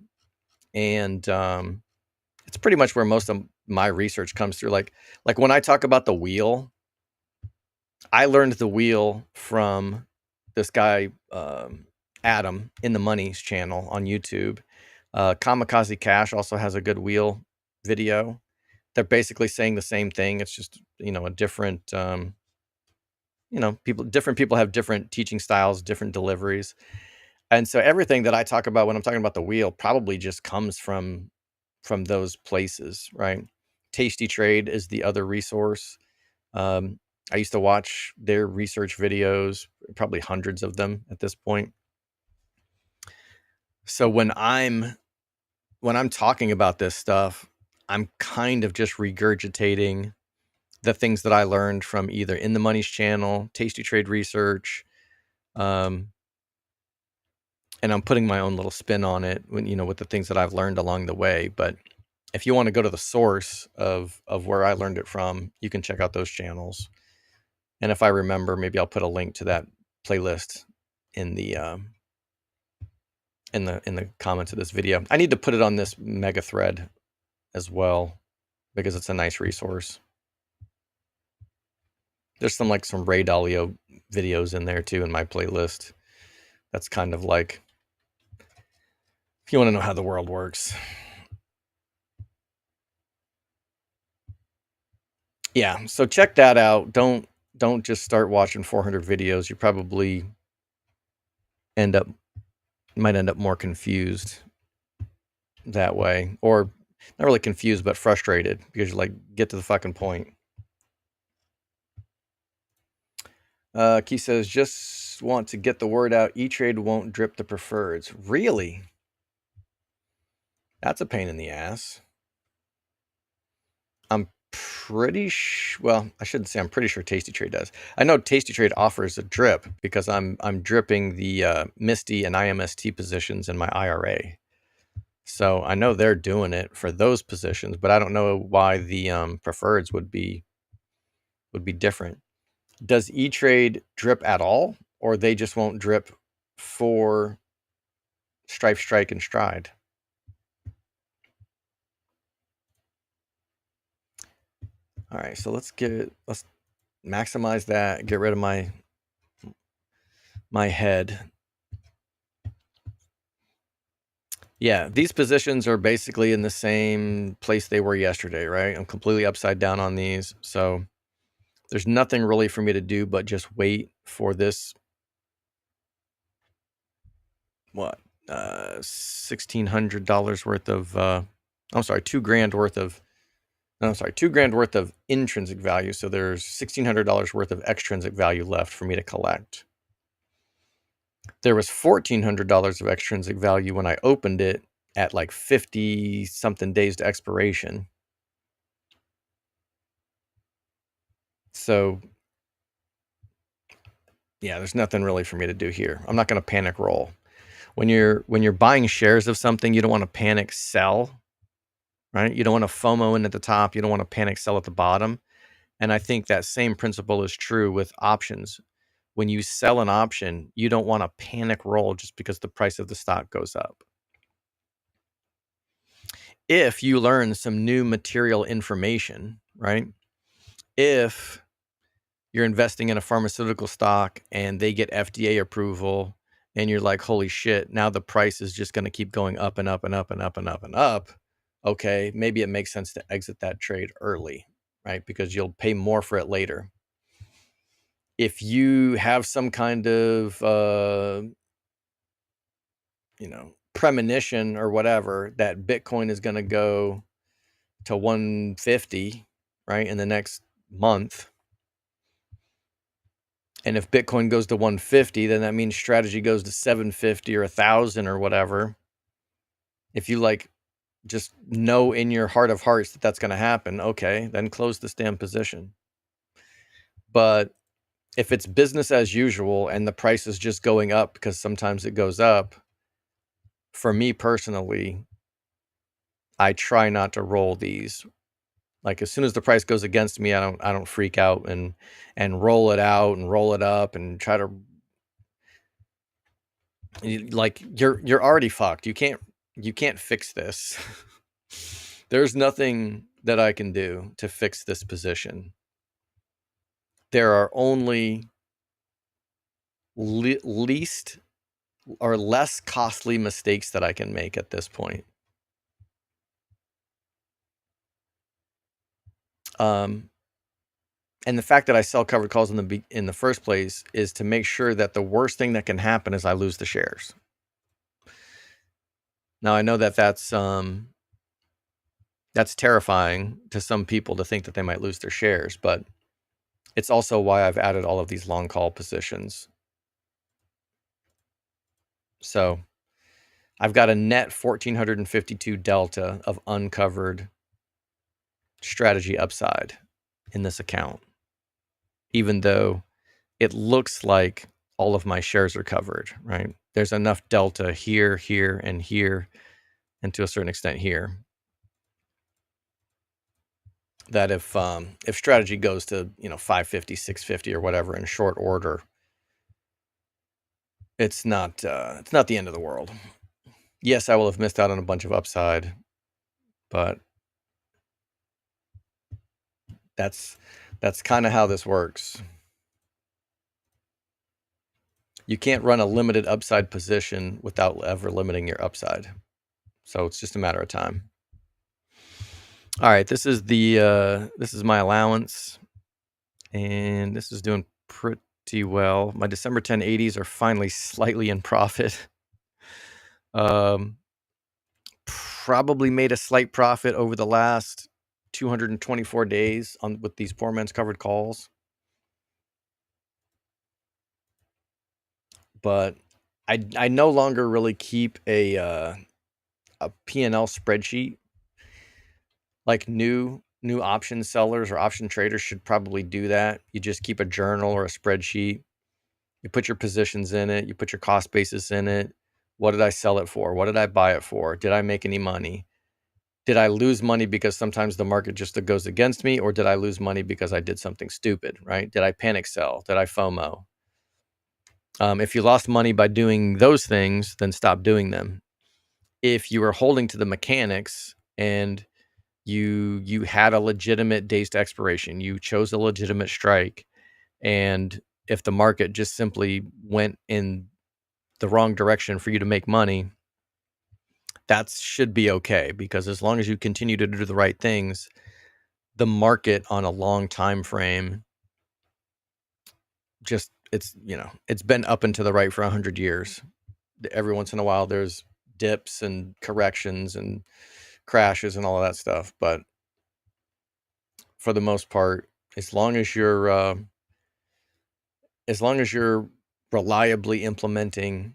and it's pretty much where most of my research comes through. Like when I talk about the wheel, I learned the wheel from this guy Adam in the Money's channel on YouTube. Kamikaze Cash also has a good wheel video. They're basically saying the same thing. It's just a different different people have different teaching styles, different deliveries. And so everything that I talk about when I'm talking about the wheel probably just comes from those places, right? Tasty Trade is the other resource. I used to watch their research videos, probably hundreds of them at this point. So when I'm talking about this stuff, I'm kind of just regurgitating the things that I learned from either In the Money's channel, Tasty Trade Research, and I'm putting my own little spin on it with the things that I've learned along the way. But if you want to go to the source of where I learned it from, you can check out those channels. And if I remember, maybe I'll put a link to that playlist in the comments of this video. I need to put it on this mega thread as well because it's a nice resource. There's some Ray Dalio videos in there too in my playlist. That's kind of like, if you want to know how the world works. Yeah, so check that out. Don't just start watching 400 videos. You probably might end up more confused that way, or not really confused, but frustrated because you get to the fucking point. Key says, just want to get the word out. E-Trade won't drip the preferreds. Really? That's a pain in the ass. I'm pretty well, I shouldn't say I'm pretty sure Tasty Trade does. I know Tasty Trade offers a drip because I'm dripping the Misty and IMST positions in my IRA. So I know they're doing it for those positions, but I don't know why the preferreds would be different. Does E-Trade drip at all, or they just won't drip for Stripe, Strike, and Stride? All right, so let's maximize that, get rid of my head. Yeah, these positions are basically in the same place they were yesterday, right? I'm completely upside down on these, so there's nothing really for me to do but just wait for this, what, $1,600 worth of, I'm sorry, $2,000 worth of, no, I'm sorry, $2,000 worth of intrinsic value. So there's $1,600 worth of extrinsic value left for me to collect. There was $1,400 of extrinsic value when I opened it at 50 something days to expiration. So yeah, there's nothing really for me to do here. I'm not going to panic roll. When you're buying shares of something, you don't want to panic sell, right? You don't want to FOMO in at the top. You don't want to panic sell at the bottom. And I think that same principle is true with options. When you sell an option, you don't want to panic roll just because the price of the stock goes up. If you learn some new material information, right? If you're investing in a pharmaceutical stock and they get FDA approval and you're like, holy shit, now the price is just going to keep going up and up and up and up and up and up. Okay, maybe it makes sense to exit that trade early, right? Because you'll pay more for it later. If you have some kind of, premonition or whatever that Bitcoin is going to go to 150, right, in the next month, and if Bitcoin goes to 150, then that means strategy goes to 750 or 1,000 or whatever. If you just know in your heart of hearts that that's going to happen, okay, then close this damn position. But if it's business as usual and the price is just going up because sometimes it goes up, for me personally, I try not to roll these. As soon as the price goes against me, I don't freak out and roll it out and roll it up and try to, you're already fucked. You can't fix this. There's nothing that I can do to fix this position. There are only least or less costly mistakes that I can make at this point. And the fact that I sell covered calls in the first place is to make sure that the worst thing that can happen is I lose the shares. Now I know that that's terrifying to some people to think that they might lose their shares, but it's also why I've added all of these long call positions. So I've got a net 1,452 delta of uncovered strategy upside in this account, even though it looks like all of my shares are covered, right? There's enough delta here, here, and here, and to a certain extent here, that if strategy goes to 550, 650 or whatever in short order, it's not the end of the world. Yes, I will have missed out on a bunch of upside, but that's That's kind of how this works. You can't run a limited upside position without ever limiting your upside. So it's just a matter of time. All right, this is my allowance, and this is doing pretty well. My December 1080s are finally slightly in profit. Probably made a slight profit over the last 224 days with these poor man's covered calls. But I no longer really keep a P&L spreadsheet. Like new option sellers or option traders should probably do that. You just keep a journal or a spreadsheet. You put your positions in it. You put your cost basis in it. What did I sell it for? What did I buy it for? Did I make any money? Did I lose money because sometimes the market just goes against me, or did I lose money because I did something stupid, right? Did I panic sell? Did I FOMO? If you lost money by doing those things, then stop doing them. If you were holding to the mechanics and you had a legitimate days to expiration, you chose a legitimate strike, and if the market just simply went in the wrong direction for you to make money, that should be okay, because as long as you continue to do the right things, the market on a long time frame, just it's been up and to the right for 100 years. Every once in a while there's dips and corrections and crashes and all of that stuff, but for the most part, as long as you're reliably implementing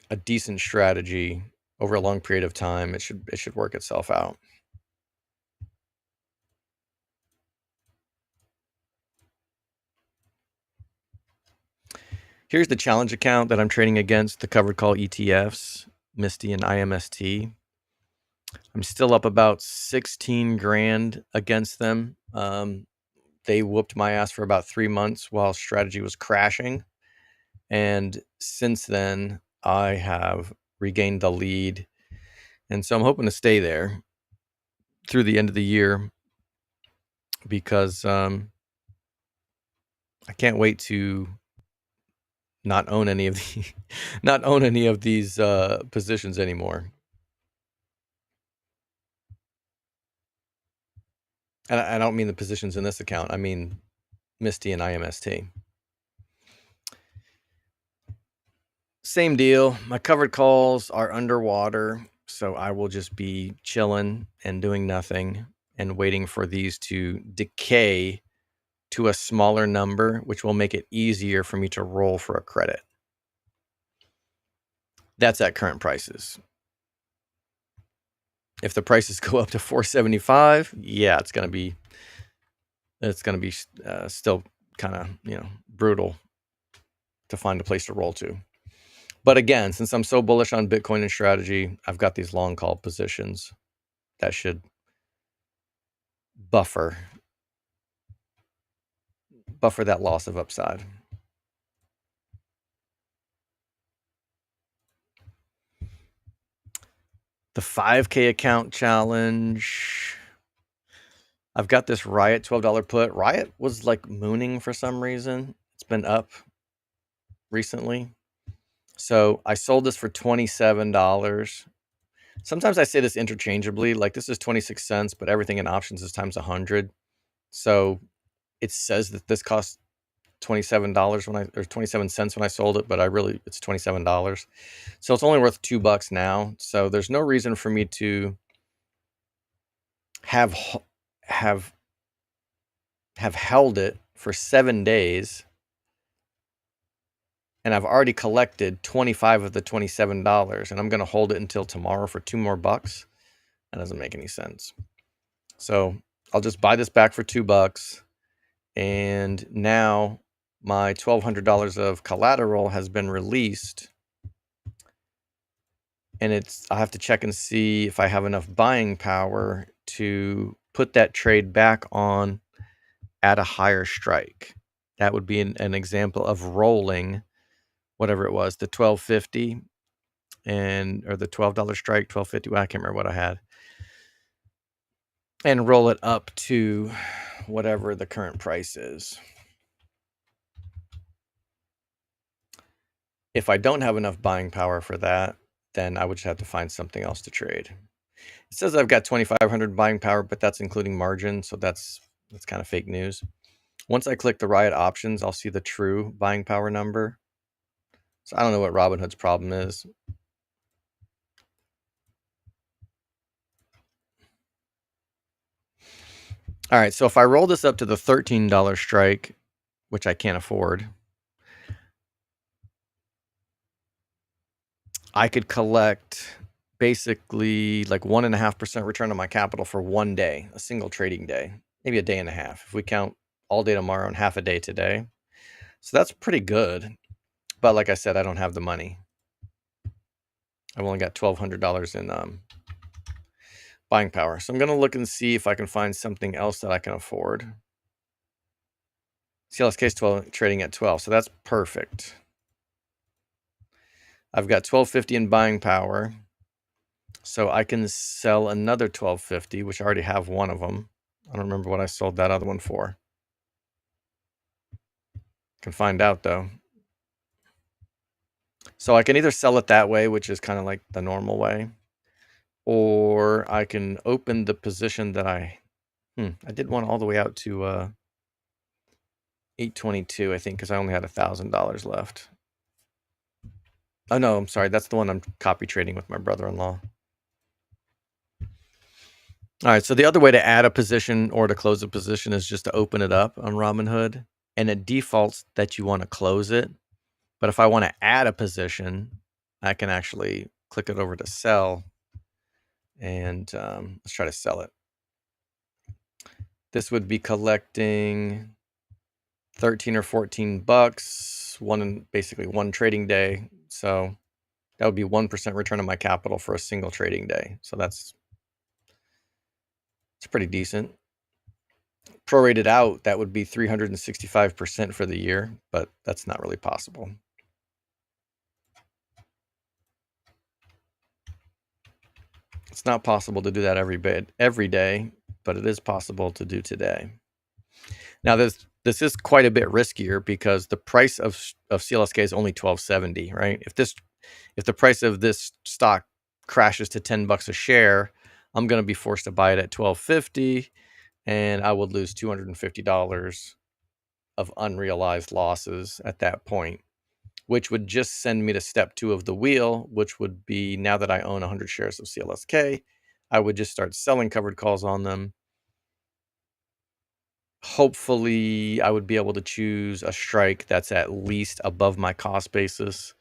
a decent strategy over a long period of time, it should work itself out. Here's the challenge account that I'm trading against the covered call ETFs, Misty and IMST. I'm still up about 16 grand against them. They whooped my ass for about 3 months while strategy was crashing. And since then, I have regained the lead. And so I'm hoping to stay there through the end of the year, because I can't wait to not own any of these positions anymore. And I don't mean the positions in this account. I mean Misty and IMST. Same deal. My covered calls are underwater, so I will just be chilling and doing nothing and waiting for these to decay to a smaller number, which will make it easier for me to roll for a credit. That's at current prices. If the prices go up to 475, yeah, it's gonna be still kind of brutal to find a place to roll to. But again, since I'm so bullish on Bitcoin and strategy, I've got these long call positions that should buffer that loss of upside. The 5K account challenge. I've got this Riot $12 put. Riot was like mooning for some reason. It's been up recently. So I sold this for $27. Sometimes I say this interchangeably, like this is 26 cents, but everything in options is times 100. So it says that this cost $27 or 27 cents when I sold it, but it's $27. So it's only worth $2 now. So there's no reason for me to have held it for 7 days, and I've already collected 25 of the $27, and I'm going to hold it until tomorrow for $2 more. That doesn't make any sense. So I'll just buy this back for $2, and now my $1,200 of collateral has been released, and I have to check and see if I have enough buying power to put that trade back on at a higher strike. That would be an example of rolling whatever it was, the 1250 or the $12 strike, 1250. Well, I can't remember what I had, and roll it up to whatever the current price is. If I don't have enough buying power for that, then I would just have to find something else to trade. It says I've got 2,500 buying power, but that's including margin, so that's kind of fake news. Once I click the Riot options, I'll see the true buying power number. So I don't know what Robinhood's problem is. All right, so if I roll this up to the $13 strike, which I can't afford, I could collect basically like 1.5% return on my capital for one day, a single trading day, maybe a day and a half, if we count all day tomorrow and half a day today. So that's pretty good. But like I said, I don't have the money. I've only got $1,200 in buying power. So I'm going to look and see if I can find something else that I can afford. CLSK is 12, trading at 12, so that's perfect. I've got $12.50 in buying power, so I can sell another $12.50, which I already have one of them. I don't remember what I sold that other one for. Can find out though. So I can either sell it that way, which is kind of like the normal way, or I can open the position that I did one all the way out to 822, I think, because I only had $1,000 left. Oh no, I'm sorry, that's the one I'm copy trading with my brother-in-law. All right, so the other way to add a position or to close a position is just to open it up on Robinhood, and it defaults that you want to close it. But if I want to add a position, I can actually click it over to sell, and let's try to sell it. This would be collecting 13 or 14 bucks, basically one trading day. So that would be 1% return on my capital for a single trading day. So it's pretty decent. Prorated out, that would be 365% for the year, but that's not really possible. It's not possible to do that every day, but it is possible to do today. Now this is quite a bit riskier because the price of CLSK is only $12.70, right? If the price of this stock crashes to $10 a share, I'm going to be forced to buy it at $12.50, and I would lose $250 of unrealized losses at that point, which would just send me to step 2 of the wheel, which would be, now that I own 100 shares of CLSK, I would just start selling covered calls on them. Hopefully, I would be able to choose a strike that's at least above my cost basis.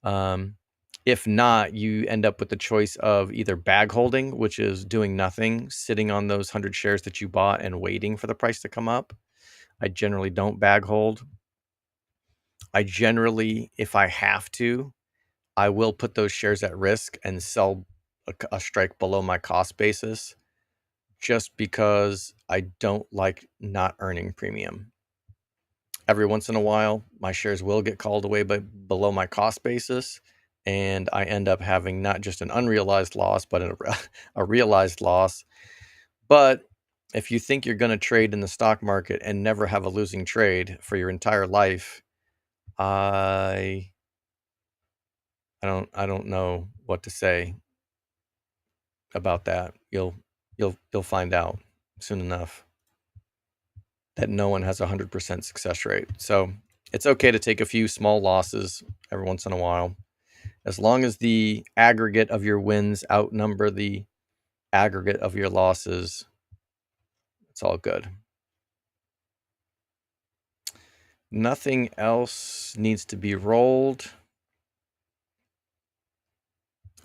If not, you end up with the choice of either bag holding, which is doing nothing, sitting on those 100 shares that you bought and waiting for the price to come up. I generally don't bag hold. I generally, if I have to, I will put those shares at risk and sell a strike below my cost basis, just because I don't like not earning premium. Every once in a while, my shares will get called away below my cost basis, and I end up having not just an unrealized loss, but a realized loss. But if you think you're going to trade in the stock market and never have a losing trade for your entire life, I don't know what to say about that. You'll find out soon enough that no one has 100% success rate. So it's okay to take a few small losses every once in a while, as long as the aggregate of your wins outnumber the aggregate of your losses. It's all good. Nothing else needs to be rolled.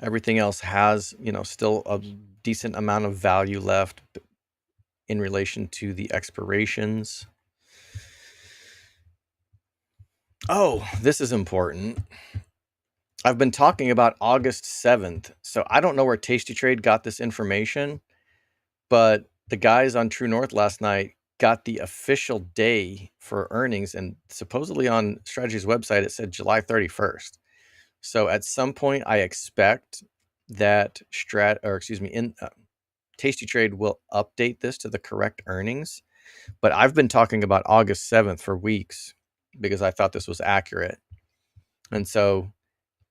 Everything else has, still a decent amount of value left in relation to the expirations. Oh, this is important. I've been talking about August 7th. So I don't know where Tasty Trade got this information, but the guys on True North last night got the official day for earnings, and supposedly on Strategy's website it said July 31st. So at some point I expect that Tasty Trade will update this to the correct earnings. But I've been talking about August 7th for weeks because I thought this was accurate. And so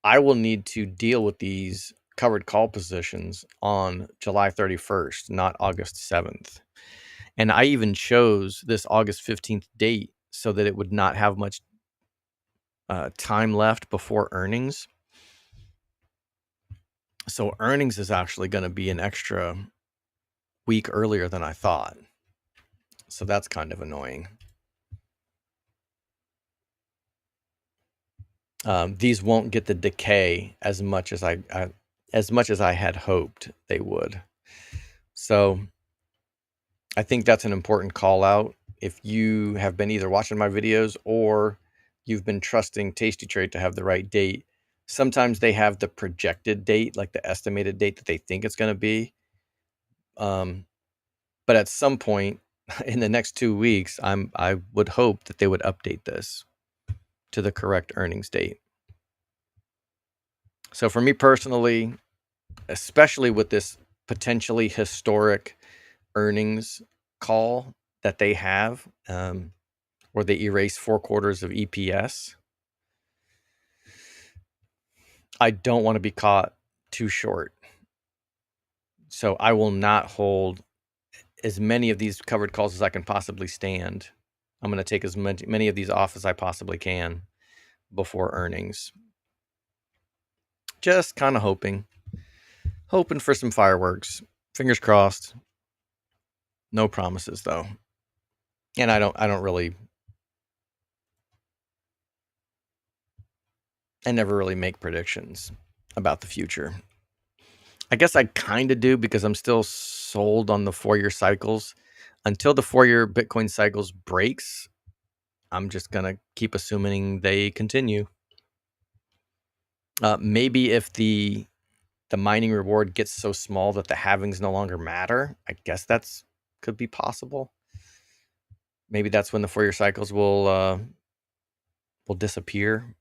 I will need to deal with these covered call positions on July 31st, not August 7th. And I even chose this August 15th date so that it would not have much time left before earnings. So earnings is actually going to be an extra week earlier than I thought. So that's kind of annoying. These won't get the decay as much as I had hoped they would. So I think that's an important call out. If you have been either watching my videos or you've been trusting Tasty Trade to have the right date, sometimes they have the projected date, like the estimated date that they think it's going to be. But at some point in the next 2 weeks, I would hope that they would update this to the correct earnings date. So for me personally, especially with this potentially historic earnings call that they have, where they erase 4 quarters of EPS, I don't want to be caught too short. So I will not hold as many of these covered calls as I can possibly stand. I'm going to take as many of these off as I possibly can before earnings. Just kind of hoping for some fireworks. Fingers crossed. No promises though. And I never really make predictions about the future. I guess I kind of do because I'm still sold on the 4-year cycles. Until the 4-year Bitcoin cycles breaks, I'm just going to keep assuming they continue. Maybe if the mining reward gets so small that the halvings no longer matter, I guess that's could be possible. Maybe that's when the 4-year cycles will disappear.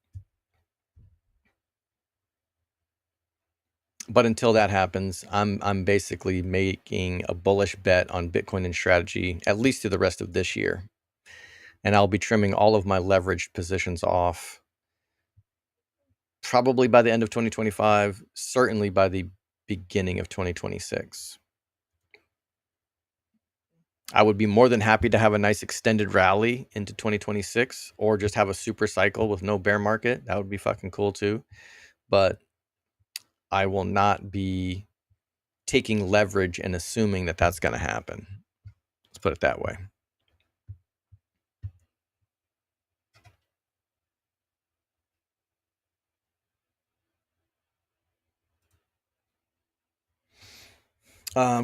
But until that happens, I'm basically making a bullish bet on Bitcoin and strategy at least through the rest of this year. And I'll be trimming all of my leveraged positions off probably by the end of 2025, certainly by the beginning of 2026. I would be more than happy to have a nice extended rally into 2026 or just have a super cycle with no bear market. That would be fucking cool too. But I will not be taking leverage and assuming that that's going to happen. Let's put it that way.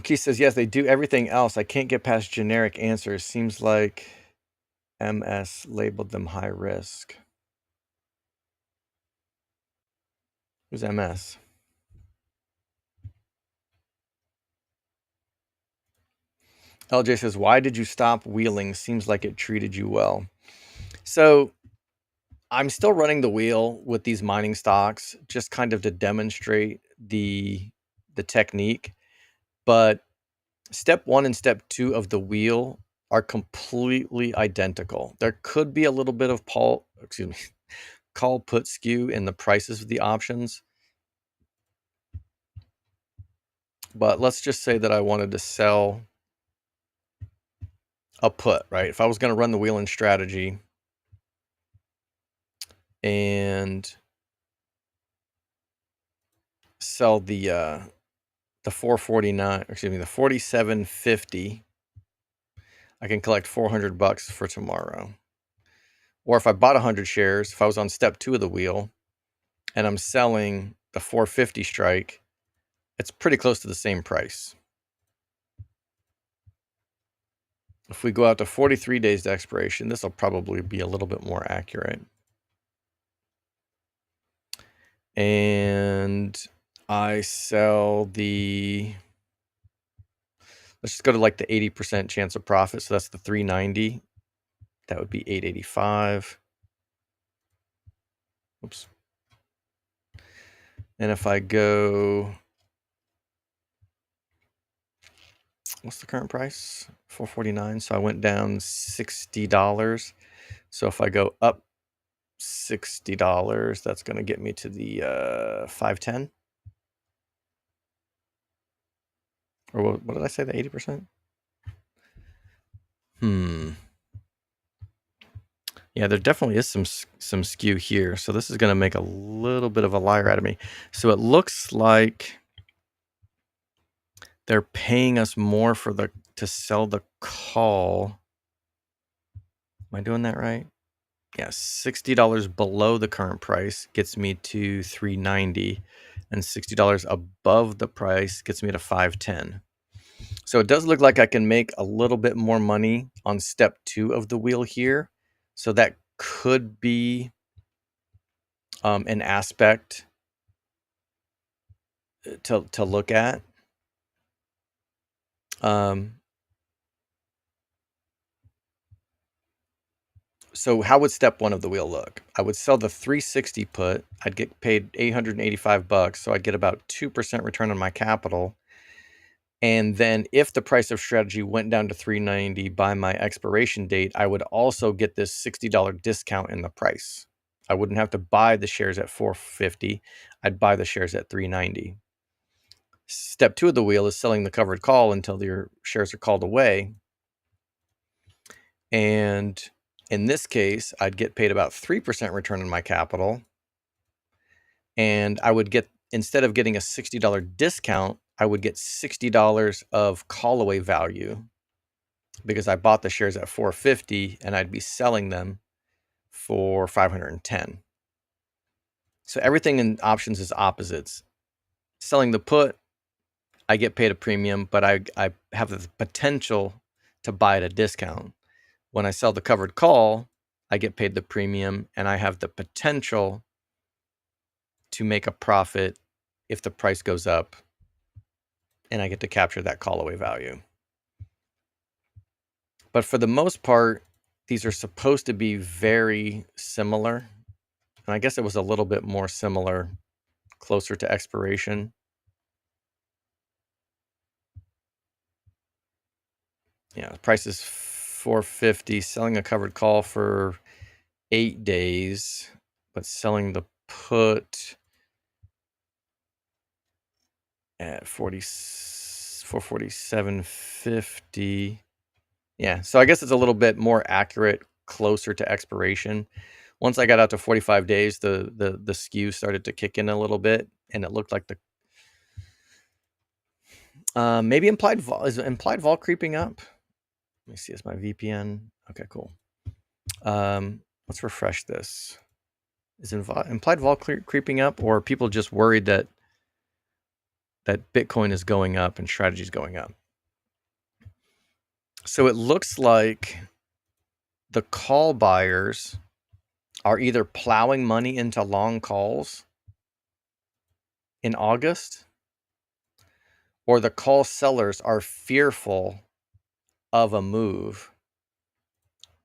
Keith says, yes, they do everything else. I can't get past generic answers. Seems like MS labeled them high risk. Who's MS? LJ says, why did you stop wheeling? Seems like it treated you well. So I'm still running the wheel with these mining stocks just kind of to demonstrate the technique. But step 1 and step 2 of the wheel are completely identical. There could be a little bit of call put skew in the prices of the options. But let's just say that I wanted to sell a put, right? If I was going to run the wheel in strategy and sell the 449, excuse me, the 4750, I can collect $400 for tomorrow. Or if I bought 100 shares, if I was on step 2 of the wheel and I'm selling the 450 strike, it's pretty close to the same price. If we go out to 43 days to expiration, this will probably be a little bit more accurate. And I sell the, let's just go to like the 80% chance of profit. So that's the 390. That would be 885. Oops. And if I go what's the current price? $4.49. So I went down $60. So if I go up $60, that's going to get me to the 510. Or what did I say? The 80%? Yeah, there definitely is some skew here. So this is going to make a little bit of a liar out of me. So it looks like they're paying us more to sell the call. Am I doing that right? Yeah, $60 below the current price gets me to $390, and $60 above the price gets me to $510. So it does look like I can make a little bit more money on step 2 of the wheel here. So that could be an aspect to look at. So how would step 1 of the wheel look? I would sell the 360 put. I'd get paid $885, so I'd get about 2% return on my capital. And then if the price of strategy went down to $390 by my expiration date, I would also get this $60 discount in the price. I wouldn't have to buy the shares at $450. I'd buy the shares at $390. Step 2 of the wheel is selling the covered call until your shares are called away. And in this case, I'd get paid about 3% return on my capital. And I would get, instead of getting a $60 discount, I would get $60 of call away value because I bought the shares at $450 and I'd be selling them for $510. So everything in options is opposites. Selling the put, I get paid a premium, but I have the potential to buy at a discount. When I sell the covered call, I get paid the premium and I have the potential to make a profit if the price goes up, and I get to capture that call away value. But for the most part, these are supposed to be very similar. And I guess it was a little bit more similar closer to expiration. Yeah, the price is $450, selling a covered call for 8 days, but selling the put at $447.50. Yeah, so I guess it's a little bit more accurate closer to expiration. Once I got out to 45 days, the skew started to kick in a little bit, and it looked like maybe implied vol creeping up. Let me see. It's my VPN. Okay, cool. Let's refresh this. Is implied vol creeping up, or are people just worried that Bitcoin is going up and strategy is going up? So it looks like the call buyers are either plowing money into long calls in August, or the call sellers are fearful of a move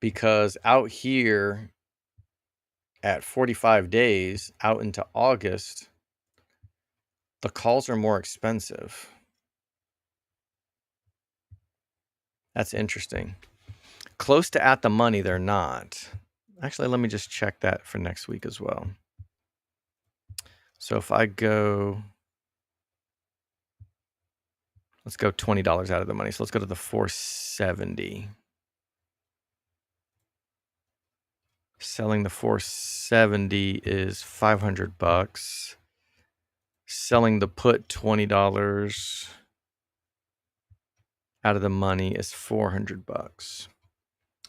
because out here at 45 days out into August, the calls are more expensive. That's interesting. Close to at the money, they're not. Actually, let me just check that for next week as well. So if I go, let's go $20 out of the money. So let's go to the 470. Selling the 470 is $500. Selling the put $20 out of the money is $400.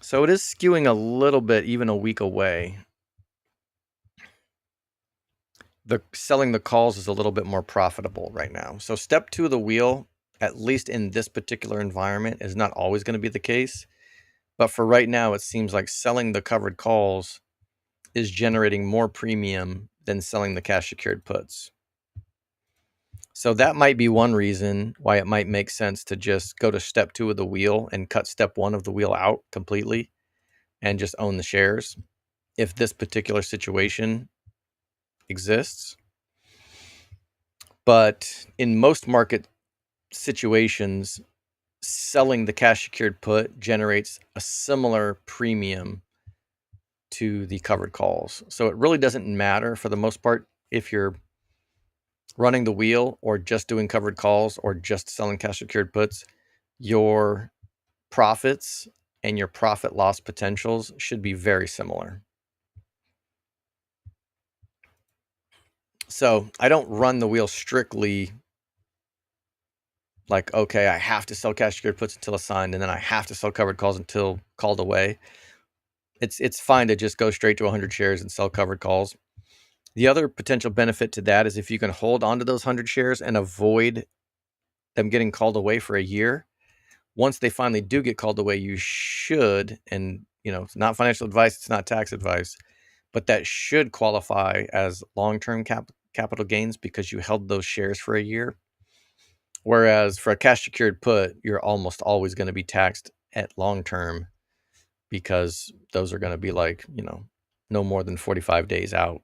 So it is skewing a little bit even a week away. The selling the calls is a little bit more profitable right now. So step 2 of the wheel, at least in this particular environment, is not always going to be the case. But for right now, it seems like selling the covered calls is generating more premium than selling the cash secured puts. So that might be one reason why it might make sense to just go to step 2 of the wheel and cut step 1 of the wheel out completely and just own the shares if this particular situation exists. But in most market situations, selling the cash secured put generates a similar premium to the covered calls. So it really doesn't matter for the most part if you're running the wheel or just doing covered calls or just selling cash secured puts. Your profits and your profit loss potentials should be very similar. So I don't run the wheel strictly like, okay, I have to sell cash secured puts until assigned, and then I have to sell covered calls until called away. It's fine to just go straight to 100 shares and sell covered calls. The other potential benefit to that is if you can hold onto those 100 shares and avoid them getting called away for a year, once they finally do get called away, you should, and it's not financial advice, it's not tax advice, but that should qualify as long-term capital gains because you held those shares for a year. Whereas for a cash secured put, you're almost always going to be taxed at long-term because those are going to be like, no more than 45 days out.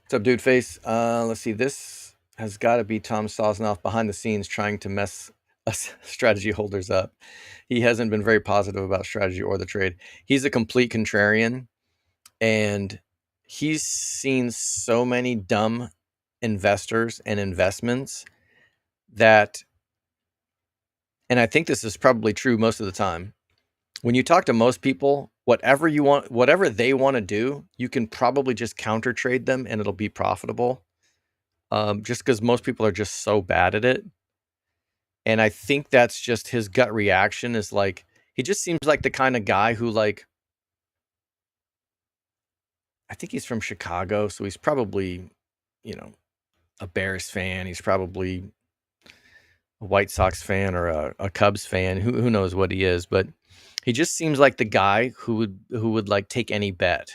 What's up, dude face? Let's see. This has got to be Tom Sosnoff behind the scenes trying to mess us strategy holders up. He hasn't been very positive about strategy or the trade. He's a complete contrarian, and he's seen so many dumb investors and investments that, and I think this is probably true most of the time, when you talk to most people, whatever they want to do, you can probably just counter trade them and it'll be profitable. Just because most people are just so bad at it. And I think that's just his gut reaction is like, he just seems like the kind of guy who I think he's from Chicago. So he's probably, a Bears fan. He's probably a White Sox fan or a Cubs fan. Who knows what he is, but he just seems like the guy who would like take any bet.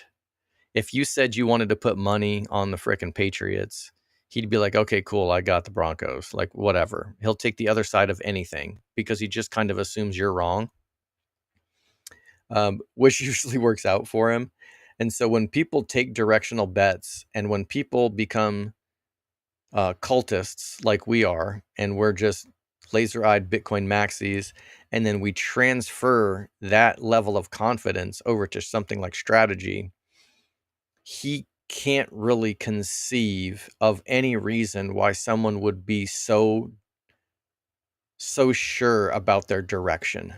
If you said you wanted to put money on the frickin' Patriots, he'd be like, okay, cool, I got the Broncos. Like, whatever. He'll take the other side of anything because he just kind of assumes you're wrong, which usually works out for him. And so when people take directional bets and when people become cultists like we are, and we're just laser-eyed Bitcoin maxis, and then we transfer that level of confidence over to something like strategy, he can't really conceive of any reason why someone would be so sure about their direction.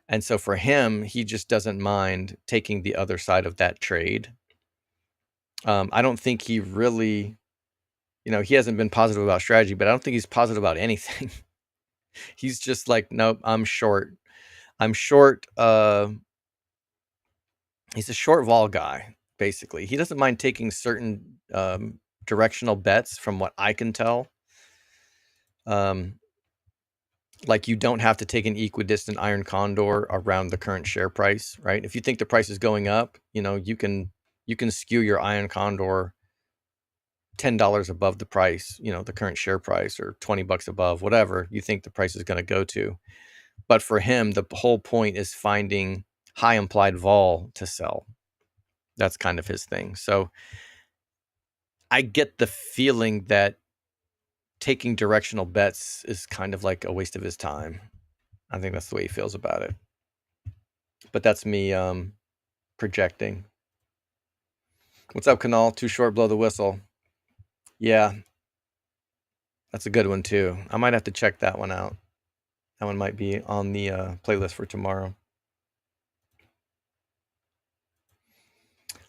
And so for him, he just doesn't mind taking the other side of that trade. I don't think he really, he hasn't been positive about strategy, but I don't think he's positive about anything. He's just like, nope, I'm short. He's a short vol guy, basically. He doesn't mind taking certain directional bets from what I can tell. Like you don't have to take an equidistant iron condor around the current share price, right? If you think the price is going up, you can skew your iron condor $10 above the price, the current share price, or $20 above, whatever you think the price is going to go to. But for him, the whole point is finding high implied vol to sell. That's kind of his thing. So I get the feeling that taking directional bets is kind of like a waste of his time. I think that's the way he feels about it. But that's me projecting. What's up, Canal? Too short, blow the whistle. Yeah, that's a good one too. I might have to check that one out. That one might be on the playlist for tomorrow.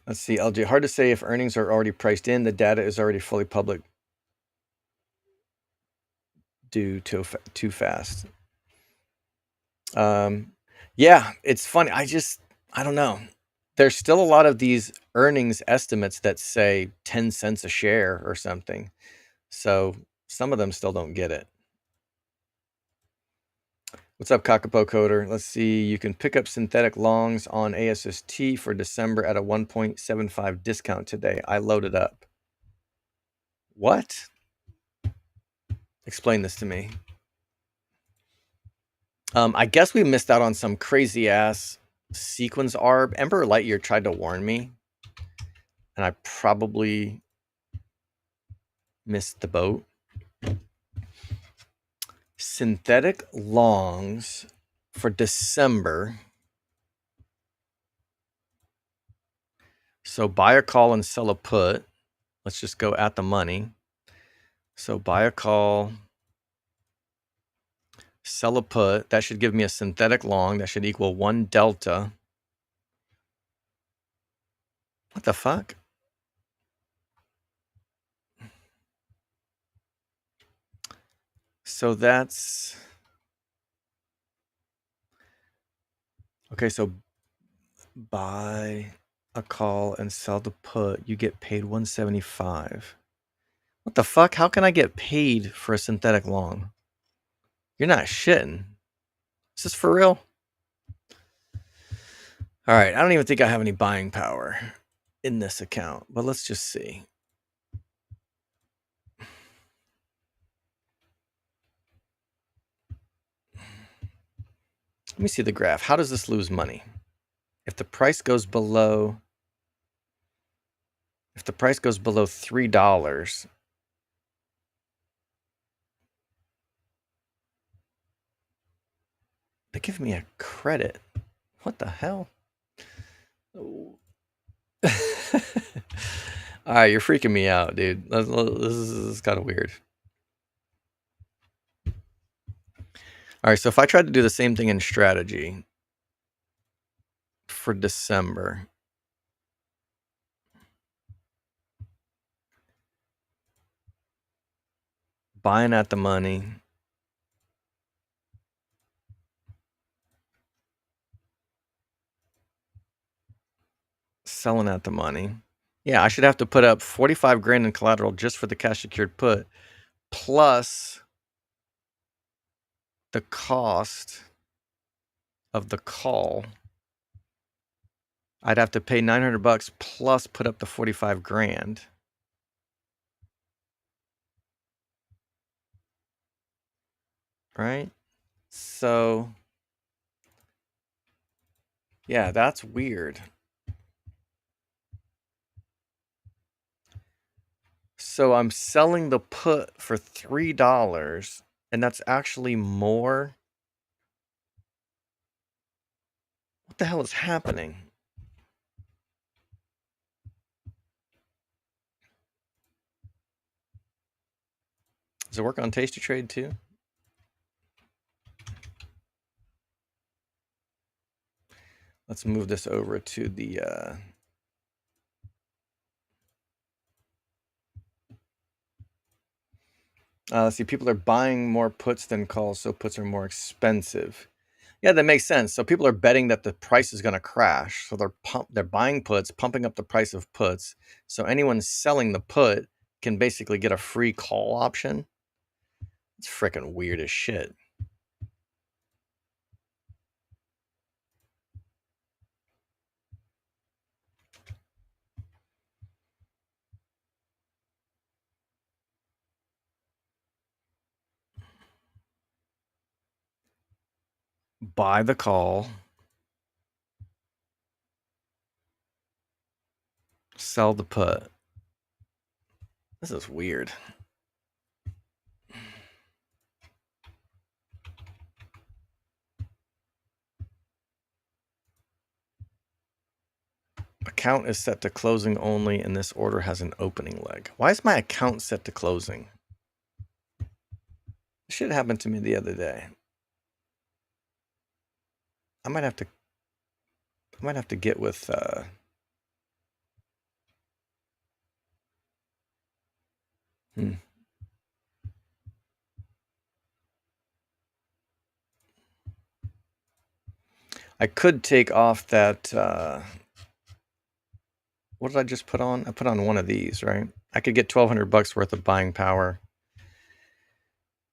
Let's see, LJ. Hard to say if earnings are already priced in. The data is already fully public. Due too fast. Yeah, it's funny. I don't know. There's still a lot of these earnings estimates that say 10 cents a share or something. So some of them still don't get it. What's up, Kakapo Coder? Let's see. You can pick up synthetic longs on ASST for December at a 1.75 discount today. I loaded up. What? Explain this to me. I guess we missed out on some crazy ass sequence arb. Emperor Lightyear tried to warn me, and I probably Missed the boat. Synthetic longs for December. So buy a call and sell a put. Let's just go at the money. So buy a call, sell a put. That should give me a synthetic long. That should equal 1 delta. What the fuck? So that's... Okay, so buy a call and sell the put. You get paid 175. What the fuck? How can I get paid for a synthetic long? You're not shitting. Is this for real? All right, I don't even think I have any buying power in this account, but let's just see. Let me see the graph. How does this lose money? If the price goes below $3, they give me a credit. What the hell? Oh. All right, you're freaking me out, dude. This is kind of weird. All right, so if I tried to do the same thing in strategy for December, buying at the money, selling at the money. Yeah, I should have to put up 45 grand in collateral just for the cash secured put, plus the cost of the call. I'd have to pay $900 plus put up the 45 grand. Right? So, yeah, that's weird. So I'm selling the put for $3, and that's actually more. What the hell is happening? Does it work on Tasty Trade too? Let's move this over to the let's see, people are buying more puts than calls, so puts are more expensive. Yeah, that makes sense. So people are betting that the price is going to crash. So they're buying puts, pumping up the price of puts. So anyone selling the put can basically get a free call option. It's freaking weird as shit. Buy the call, sell the put. This is weird. Account is set to closing only, and this order has an opening leg. Why is my account set to closing? This shit happened to me the other day. I might have to get with I could take off that what did I just put on? I put on one of these, right? I could get $1,200 worth of buying power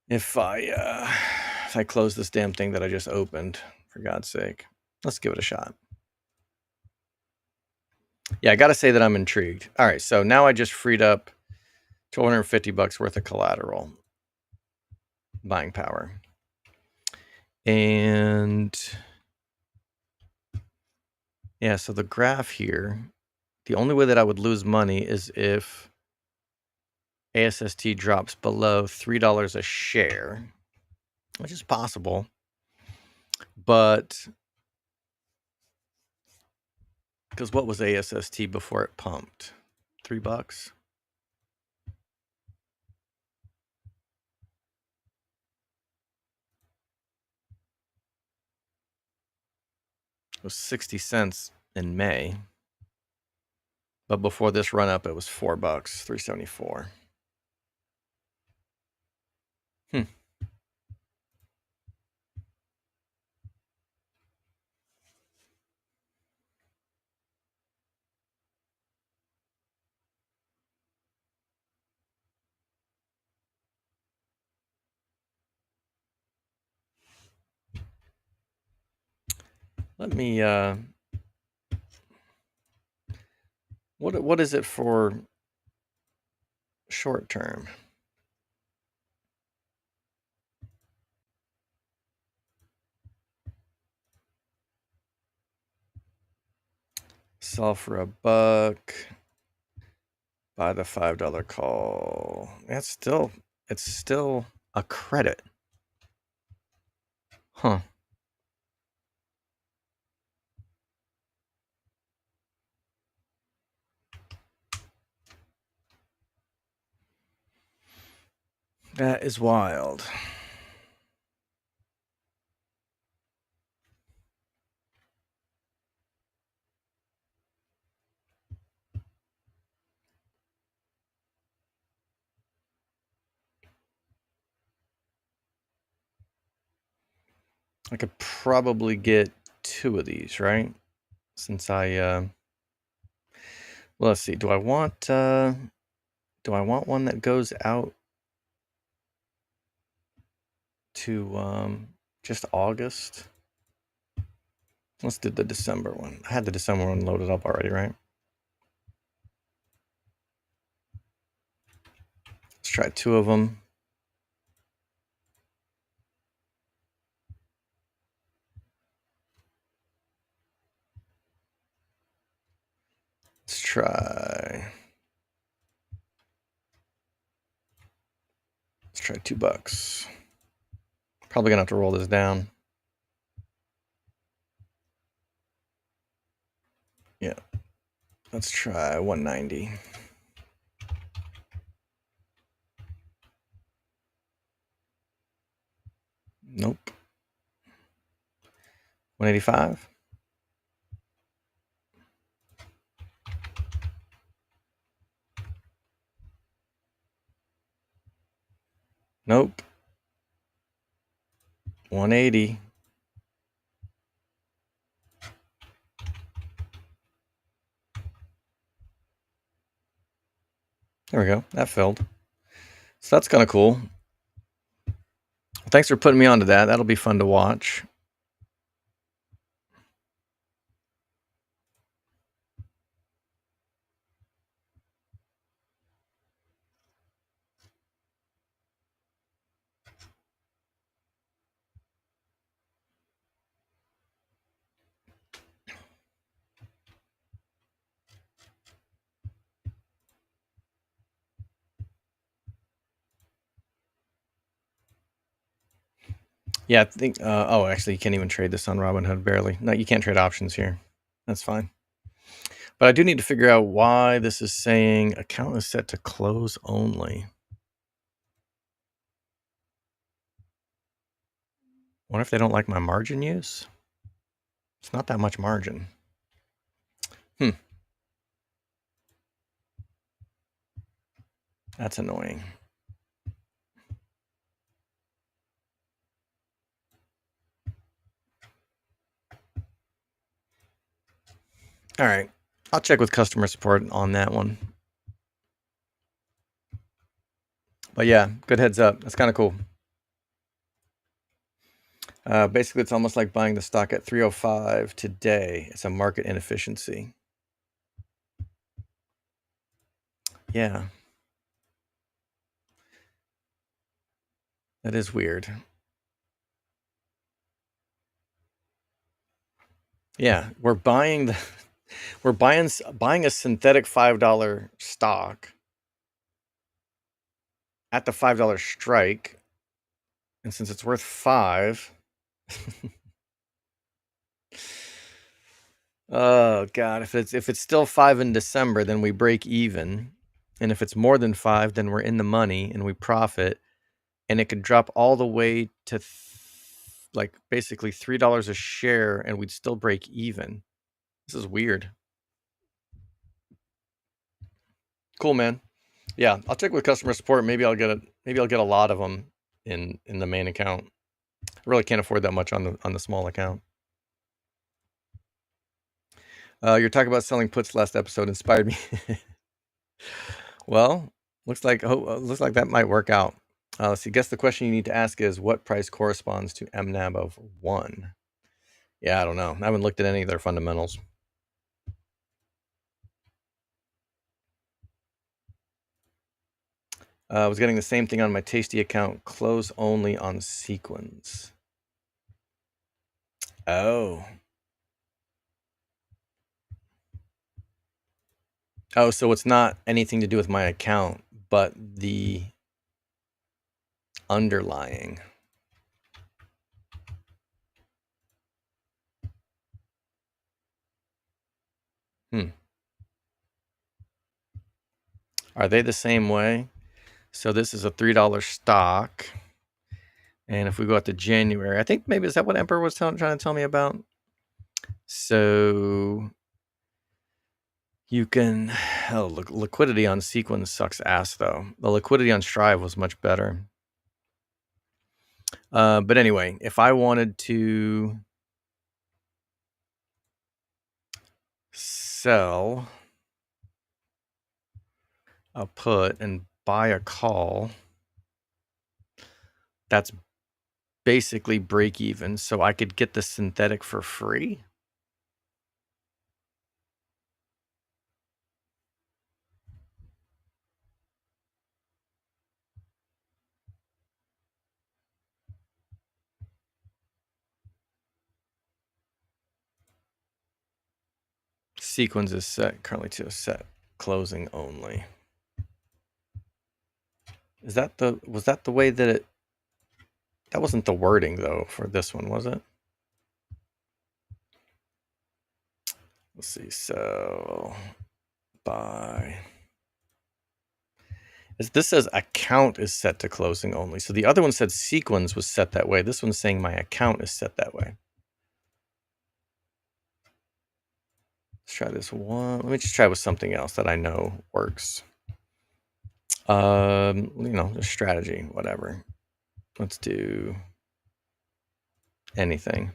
if I close this damn thing that I just opened, for God's sake. Let's give it a shot. Yeah, I got to say that I'm intrigued. All right, so now I just freed up $1,250 worth of collateral buying power. And yeah, so the graph here, the only way that I would lose money is if ASST drops below $3 a share, which is possible. But because what was ASST before it pumped? $3? It was 60 cents in May. But before this run up, it was $4, $3.74. Hmm. Let me what is it for short term? Sell for $1. Buy the $5 call. It's still a credit. Huh. That is wild. I could probably get 2 of these, right? Since I well, let's see. Do I want one that goes out to just August? Let's do the December one. I had the December one loaded up already, right? Let's try 2 of them. Let's try $2. Probably gonna have to roll this down. Yeah. Let's try 190. Nope. 185. Nope. 180. There we go. That filled. So that's kind of cool. Thanks for putting me onto that. That'll be fun to watch. Yeah, I think. Oh, actually, you can't even trade this on Robinhood. Barely. No, you can't trade options here. That's fine. But I do need to figure out why this is saying account is set to close only. Wonder if they don't like my margin use? It's not that much margin. That's annoying. All right. I'll check with customer support on that one. But yeah, good heads up. That's kind of cool. Basically, it's almost like buying the stock at 305 today. It's a market inefficiency. Yeah. That is weird. Yeah, we're buying a synthetic $5 stock at the $5 strike, and since it's worth 5, oh god, if it's still 5 in December, then we break even, and if it's more than 5, then we're in the money and we profit, and it could drop all the way to like basically $3 a share, and we'd still break even. This is weird. Cool, man. Yeah, I'll check with customer support. Maybe I'll get a lot of them in the main account. I really can't afford that much on the small account. You're talking about selling puts last episode inspired me. Well, looks like that might work out. Let's see. Guess the question you need to ask is what price corresponds to MNAB of 1? Yeah, I don't know. I haven't looked at any of their fundamentals. I was getting the same thing on my Tasty account. Close only on sequence. Oh. Oh, so it's not anything to do with my account, but the underlying. Are they the same way? So this is a $3 stock. And if we go out to January, I think maybe, is that what Emperor was trying to tell me about? So you can, liquidity on Sequence sucks ass though. The liquidity on Strive was much better. But anyway, if I wanted to sell a put and buy a call, that's basically break even. So I could get the synthetic for free. Sequence is set currently to a set closing only. Was that the way that it, that wasn't the wording though for this one, was it? Let's see, so buy. This says account is set to closing only. So the other one said sequence was set that way. This one's saying my account is set that way. Let's try this one. Let me just try with something else that I know works. Just strategy, whatever. Let's do anything.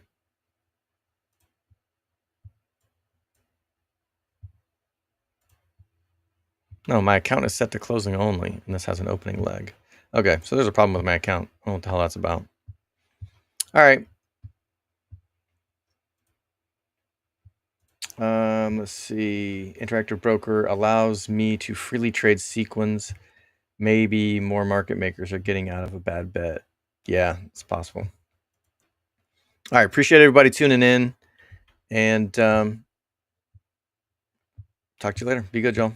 No, my account is set to closing only, and this has an opening leg. Okay, so there's a problem with my account. I don't know what the hell that's about. All right. Let's see. Interactive broker allows me to freely trade sequence. Maybe more market makers are getting out of a bad bet. Yeah, it's possible. All right, appreciate everybody tuning in, and talk to you later. Be good, y'all.